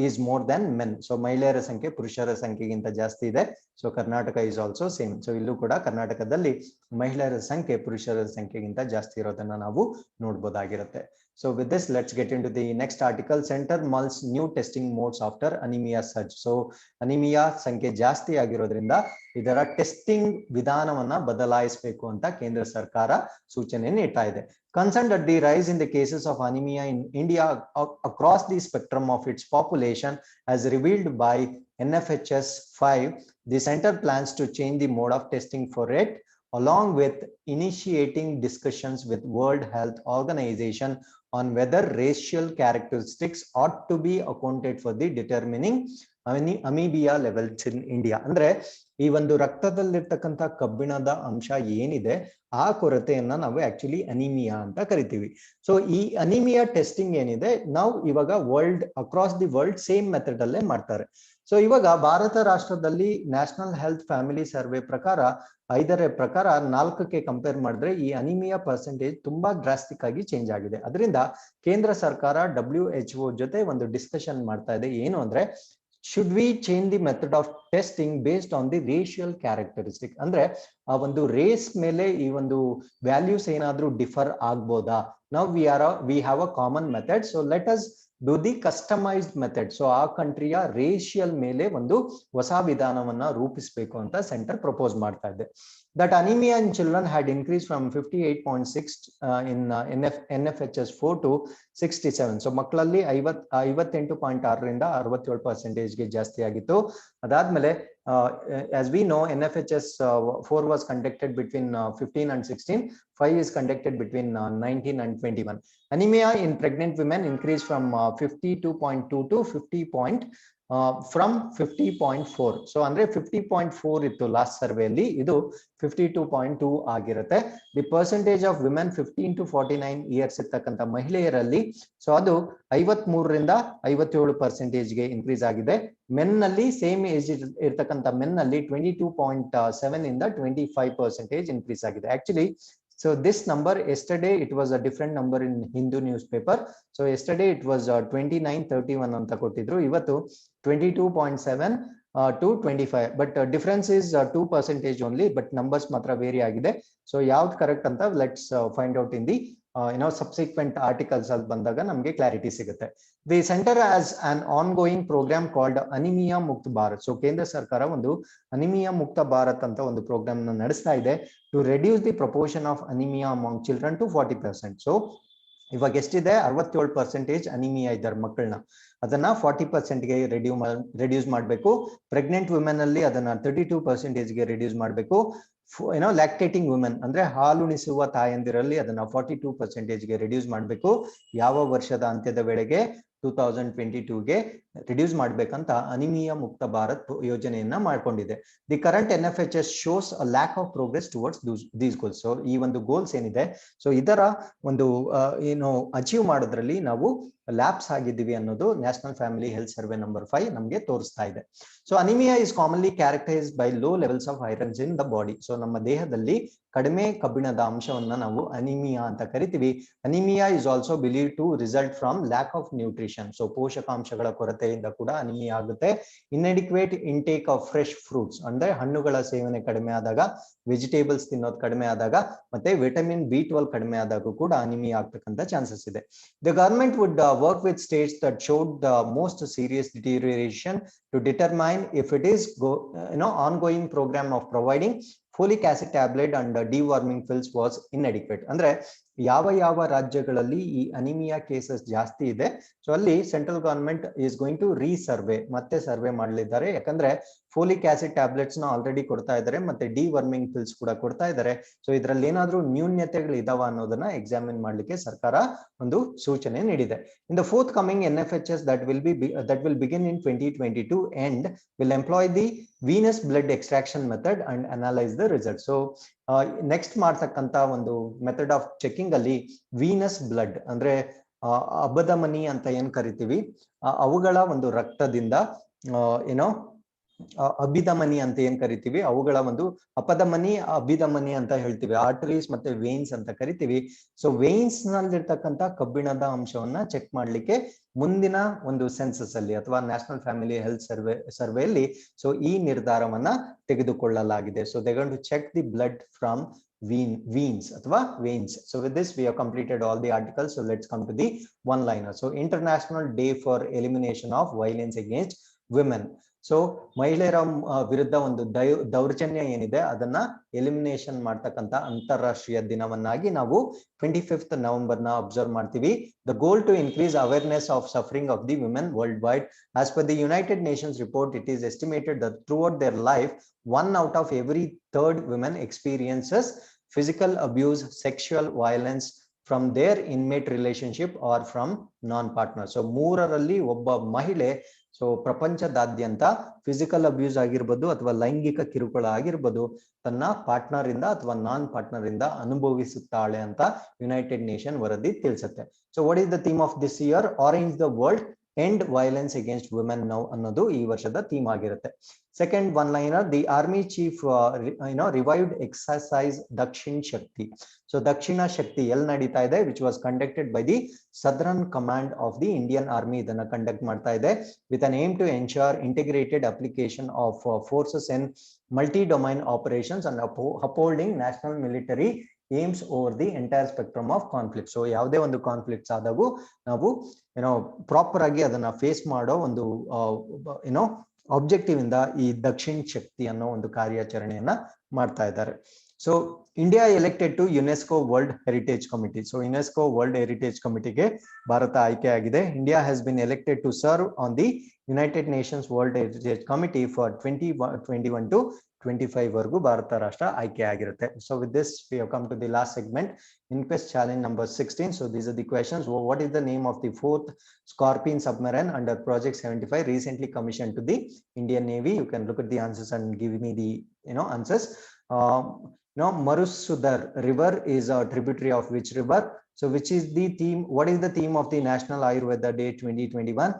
is more than men. So ಮಹಿಳೆಯರ ಸಂಖ್ಯೆ ಪುರುಷರ ಸಂಖ್ಯೆಗಿಂತ ಜಾಸ್ತಿ ಇದೆ. So Karnataka is also same. So ಇಲ್ಲೂ ಕೂಡ ಕರ್ನಾಟಕದಲ್ಲಿ ಮಹಿಳೆಯರ ಸಂಖ್ಯೆ ಪುರುಷರ ಸಂಖ್ಯೆಗಿಂತ ಜಾಸ್ತಿ ಇರೋದನ್ನ ನಾವು ನೋಡಬಹುದಾಗಿರುತ್ತೆ. So with this, let's get into the next article. Center mulls new testing modes after anemia surge. So anemia ಸಂಖ್ಯೆ ಜಾಸ್ತಿ ಆಗಿರೋದ್ರಿಂದ ಇದರ ಟೆಸ್ಟಿಂಗ್ ವಿಧಾನವನ್ನ ಬದಲಾಯಿಸಬೇಕು ಅಂತ ಕೇಂದ್ರ ಸರ್ಕಾರ ಸೂಚನೆ ನೀಡ್ತಾ ಇದೆ. Concerned at the rise in the cases of anemia in India across the spectrum of its population, as revealed by NFHS 5, the center plans to change the mode of testing for it, along with initiating discussions with World Health Organization on whether racial characteristics ought to be accounted for the determining anemia levels in India. ಅಂದ್ರೆ ಈ ಒಂದು ರಕ್ತದಲ್ಲಿರ್ತಕ್ಕಂಥ ಕಬ್ಬಿಣದ ಅಂಶ ಏನಿದೆ ಆ ಕೊರತೆಯನ್ನ ನಾವು actually anaemia ಅಂತ ಕರಿತೀವಿ. ಸೊ ಈ ಅನಿಮಿಯಾ ಟೆಸ್ಟಿಂಗ್ ಏನಿದೆ ನಾವು ಇವಾಗ across the world same method ಅಲ್ಲೇ ಮಾಡ್ತಾರೆ. ಸೊ ಇವಾಗ ಭಾರತ ರಾಷ್ಟ್ರದಲ್ಲಿ ನ್ಯಾಷನಲ್ ಹೆಲ್ತ್ ಫ್ಯಾಮಿಲಿ ಸರ್ವೆ ಪ್ರಕಾರ 5ರ ಪ್ರಕಾರ 4ಕ್ಕೆ ಕಂಪೇರ್ ಮಾಡಿದ್ರೆ ಈ ಅನಿಮಿಯಾ ಪರ್ಸೆಂಟೇಜ್ ತುಂಬಾ ಡ್ರಾಸ್ಟಿಕ್ ಆಗಿ ಚೇಂಜ್ ಆಗಿದೆ. ಅದರಿಂದ ಕೇಂದ್ರ ಸರ್ಕಾರ WHO ಜೊತೆ ಒಂದು ಡಿಸ್ಕಷನ್ ಮಾಡ್ತಾ ಇದೆ. ಏನು ಅಂದ್ರೆ should we change the method of testing based on the racial characteristic? ಅಂದ್ರೆ ಆ ಒಂದು ರೇಸ್ ಮೇಲೆ ಈ ಒಂದು ವ್ಯಾಲ್ಯೂಸ್ ಏನಾದ್ರೂ ಡಿಫರ್ ಆಗ್ಬೋದಾ? Now we have a common method, so let us do the customized method. So ಆ ಕಂಟ್ರಿಯ ರೇಷಿಯಲ್ ಮೇಲೆ ಒಂದು ಹೊಸ ವಿಧಾನವನ್ನ ರೂಪಿಸಬೇಕು ಅಂತ ಸೆಂಟರ್ ಪ್ರಪೋಸ್ ಮಾಡ್ತಾ ಇದೆ. That anemia in children had increased from 58.6 in NFHS 4 to 67. So ಮಕ್ಕಳಲ್ಲಿ 58.6 ರಿಂದ 67% ಗೆ ಜಾಸ್ತಿ ಆಗಿತ್ತು. ಅದಾದ್ಮೇಲೆ as we know, NFHS 4 was conducted between 15 and 16. 5 is conducted between 19 and 21. Anemia in pregnant women increased from 52.2 to 50.4. So ಅಂದ್ರೆ 50.4 ಇತ್ತು last ಸರ್ವೆಯಲ್ಲಿ, ಇದು 52.2 ಆಗಿರುತ್ತೆ. The percentage of women 15 to 49 years ಇರ್ತಕ್ಕಂಥ ಮಹಿಳೆಯರಲ್ಲಿ ಸೊ ಅದು 53 ರಿಂದ 57% ಗೆ ಇನ್ಕ್ರೀಸ್ ಆಗಿದೆ. ಮೆನ್ ನಲ್ಲಿ ಸೇಮ್ ಏಜ್ ಇರ್ತಕ್ಕಂಥ ಮೆನ್ ನಲ್ಲಿ 22.7 ಇಂದ 25% ಇನ್ಕ್ರೀಸ್ ಆಗಿದೆ. Actually so this number, yesterday it was a different number in Hindu newspaper. So yesterday it was 2931 anta kottidru, ivattu 22.7 to 25, but difference is 2% only, but numbers matra vary agide. So yav correct anta let's find out in the subsequent articles al bandaga namge clarity sigutte. The center has an ongoing program called Anemia Mukt Bharat. So Kendra Sarkara ಒಂದು Anemia Mukta Bharat ಅಂತ ಒಂದು program ನ ನಡೆಸ್ತಾ ಇದೆ to reduce the proportion of anemia among children to 40%. So ಇವಾಗ ಎಷ್ಟಿದೆ 67% anaemia ಇದ್ದಾರೆ ಮಕ್ಕಳನ್ನ, ಅದನ್ನ 40% ಗೆ ರೆಡ್ಯೂಸ್ ಮಾಡಬೇಕು. ಪ್ರೆಗ್ನೆಂಟ್ ವುಮೆನ್ ಅಲ್ಲಿ ಅದನ್ನ 32% ಗೆ ರೆಡ್ಯೂಸ್ ಮಾಡಬೇಕು. ಲ್ಯಾಕ್ಟೇಟಿಂಗ್ ವುಮೆನ್ ಅಂದ್ರೆ ಹಾಲುಣಿಸುವ ತಾಯಂದಿರಲ್ಲಿ ಅದನ್ನ 42% ಗೆ ರೆಡ್ಯೂಸ್ ಮಾಡಬೇಕು. ಯಾವ ವರ್ಷದ ಅಂತ್ಯದ ವೇಳೆಗೆ 2022ಗೆ ರಿಡ್ಯೂಸ್ ಮಾಡ್ಬೇಕಂತ ಅನಿಮಿಯಾ ಮುಕ್ತ ಭಾರತ್ ಯೋಜನೆಯನ್ನ ಮಾಡ್ಕೊಂಡಿದೆ. The current NFHS shows a lack of progress towards these goals. So ಈ ಒಂದು ಗೋಲ್ಸ್ ಏನಿದೆ ಸೊ ಇದರ ಒಂದು ಅಚೀವ್ ಮಾಡೋದ್ರಲ್ಲಿ ನಾವು ಲ್ಯಾಪ್ಸ್ ಆಗಿದ್ದೀವಿ ಅನ್ನೋದು national family health survey number 5 ನಮಗೆ ತೋರಿಸ್ತಾ ಇದೆ. So anaemia is commonly characterised by low levels of irons in the body. So ನಮ್ಮ ದೇಹದಲ್ಲಿ ಕಡಿಮೆ ಕಬ್ಬಿಣದ ಅಂಶವನ್ನ ನಾವು ಅನಿಮಿಯಾ ಅಂತ ಕರಿತೀವಿ. Anaemia is also believe to result from lack of nutrition. So ಪೋಷಕಾಂಶಗಳ ಕೊರತೆಯಿಂದ ಕೂಡ ಅನಿಮಿಯಾ ಆಗುತ್ತೆ. Inadequate intake of fresh fruits ಅಂದ್ರೆ ಹಣ್ಣುಗಳ ಸೇವನೆ ಕಡಿಮೆ ಆದಾಗ, ವೆಜಿಟೇಬಲ್ಸ್ ತಿನ್ನೋದು ಕಡಿಮೆ ಆದಾಗ, ಮತ್ತೆ ವಿಟಮಿನ್ B12 ಕಡಿಮೆ ಆದಾಗ ಕೂಡ ಅನಿಮಿಯಾ ಆಗ್ತಕ್ಕಂಥ ಚಾನ್ಸಸ್ ಇದೆ. The government would work with states that showed the most serious deterioration to determine if it is ongoing program of providing folic acid tablet and deworming pills was inadequate. ಅಂದ್ರೆ ಯಾವ ರಾಜ್ಯಗಳಲ್ಲಿ ಈ anaemia cases ಜಾಸ್ತಿ ಇದೆ so ಅಲ್ಲಿ central government is going to resurvey, ಮತ್ತೆ survey ಮಾಡಲಿದ್ದಾರೆ. ಯಾಕಂದ್ರೆ ಫೋಲಿಕ್ ಆಸಿಡ್ ಟ್ಯಾಬ್ಲೆಟ್ಸ್ ನ ಆಲ್ರೆಡಿ ಕೊಡ್ತಾ ಇದ್ದಾರೆ, ಮತ್ತೆ ಡಿವರ್ಮಿಂಗ್ ಪಿಲ್ಸ್ ಕೂಡ ಕೊಡ್ತಾ ಇದ್ದಾರೆ. ಸೊ ಇದರಲ್ಲಿ ಏನಾದ್ರೂ ನ್ಯೂನ್ಯತೆಗಳು ಇದಾವ ಅನ್ನೋದನ್ನ ಎಕ್ಸಾಮಿನ್ ಮಾಡ್ಲಿಕ್ಕೆ ಸರ್ಕಾರ ಒಂದು ಸೂಚನೆ ನೀಡಿದೆ. In the fourth coming NFHS that will begin in 2022 and will employ the venous blood extraction method and analyze the results. So next ಮಾಡ್ತಕ್ಕಂತ ಒಂದು ಮೆಥಡ್ ಆಫ್ ಚೆಕಿಂಗ್ ಅಲ್ಲಿ ವೀನಸ್ ಬ್ಲಡ್ ಅಂದ್ರೆ ಅಬಧಮನಿ ಅಂತ ಏನ್ ಕರಿತೀವಿ, ಅವುಗಳ ಒಂದು ರಕ್ತದಿಂದ ಏನೋ ಅಭಿಧಮನಿ ಅಂತ ಏನ್ ಕರಿತೀವಿ, ಅವುಗಳ ಒಂದು ಅಪಧಮನಿ ಅಭಿಧಮನಿ ಅಂತ ಹೇಳ್ತೀವಿ, ಆರ್ಟರೀಸ್ ಮತ್ತೆ ವೇನ್ಸ್ ಅಂತ ಕರಿತೀವಿ. ಸೊ ವೇನ್ಸ್ ನಲ್ಲಿರ್ತಕ್ಕಂಥ ಕಬ್ಬಿಣದ ಅಂಶವನ್ನ ಚೆಕ್ ಮಾಡ್ಲಿಕ್ಕೆ ಮುಂದಿನ ಒಂದು ಸೆನ್ಸಸ್ ಅಲ್ಲಿ ಅಥವಾ ನ್ಯಾಷನಲ್ ಫ್ಯಾಮಿಲಿ ಹೆಲ್ತ್ ಸರ್ವೆಯಲ್ಲಿ ಸೊ ಈ ನಿರ್ಧಾರವನ್ನ ತೆಗೆದುಕೊಳ್ಳಲಾಗಿದೆ. So they going to check the blood from veins ಅಥವಾ veins. So with this we have completed all the articles. So let's come to the one liner. So International Day for Elimination of Violence Against Women. So ಮಹಿಳೆಯರ ವಿರುದ್ಧ ಒಂದು ದೌರ್ಜನ್ಯ ಏನಿದೆ ಅದನ್ನ elimination ಮಾಡ್ತಕ್ಕಂತ ಅಂತಾರಾಷ್ಟ್ರೀಯ ದಿನವನ್ನಾಗಿ ನಾವು 25th ನವೆಂಬರ್ ನ ಅಬ್ಸರ್ವ್ ಮಾಡ್ತೀವಿ. The goal to increase awareness of suffering of the women world wide. As per the United Nations report, it is estimated that throughout their life 1 out of every 3rd women experiences physical abuse, sexual violence from their inmate relationship or from non-partner. So 3ರಲ್ಲಿ ಒಬ್ಬ ಮಹಿಳೆ so ಪ್ರಪಂಚದಾದ್ಯಂತ physical abuse ಆಗಿರ್ಬೋದು ಅಥವಾ ಲೈಂಗಿಕ ಕಿರುಕುಳ ಆಗಿರ್ಬೋದು ತನ್ನ partner ಇಂದ ಅಥವಾ ನಾನ್ ಪಾರ್ಟ್ನರ್ ಇಂದ ಅನುಭವಿಸುತ್ತಾಳೆ ಅಂತ ಯುನೈಟೆಡ್ ನೇಷನ್ ವರದಿ ತಿಳಿಸುತ್ತೆ. So what is the theme of this year? Orange the world, end violence against women now ಅನ್ನೋದು ಈ ವರ್ಷದ ಥೀಮ್ ಆಗಿರುತ್ತೆ. Second one liner, the army chief revived exercise Dakshin Shakti. So Dakshina Shakti ಎಲ್ಲಿ ನಡೀತಾ ಇದೆ, which was conducted by the southern command of the Indian army. ಇದನ್ನ conduct ಮಾಡ್ತಾ ಇದೆ with an aim to ensure integrated application of forces in multi domain operations and ಅಪೋಲ್ಡಿಂಗ್ national military aims over the entire spectrum of conflict. So ಯಾವುದೇ ಒಂದು conflicts ಆದಾಗೂ ನಾವು proper ಆಗಿ ಅದನ್ನ face ಮಾಡೋ ಒಂದು ಆಬ್ಜೆಕ್ಟಿವ್ ಇಂದ ಈ ದಕ್ಷಿಣ್ ಶಕ್ತಿ ಅನ್ನೋ ಒಂದು ಕಾರ್ಯಾಚರಣೆಯನ್ನ ಮಾಡ್ತಾ ಇದ್ದಾರೆ. So India elected to UNESCO world heritage committee. So UNESCO world heritage ಕಮಿಟಿಗೆ ಭಾರತ ಆಯ್ಕೆ ಆಗಿದೆ. India has been elected to serve on the United Nations world heritage committee for 2021 to 25 ವರೆಗೂ ಭಾರತ ರಾಷ್ಟ್ರ ಆಯ್ಕೆ ಆಗಿರುತ್ತೆ. So with this we have come to the last segment, InQuEST challenge number 16. So these are the questions. What is the name of the 4th Scorpion submarine under Project 75 recently commissioned to the Indian Navy? You can look at the answers and give me the answers. Marusudar river is a tributary of which river? So which is the theme? What is the theme of the National Ayurveda Day 2021?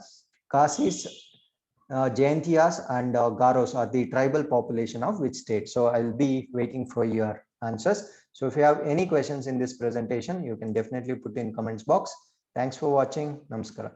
Kasis, Jaintiyas and Garos are the tribal population of which state? So I'll be waiting for your answers. So if you have any questions in this presentation, you can definitely put in comments box. Thanks for watching. Namaskara.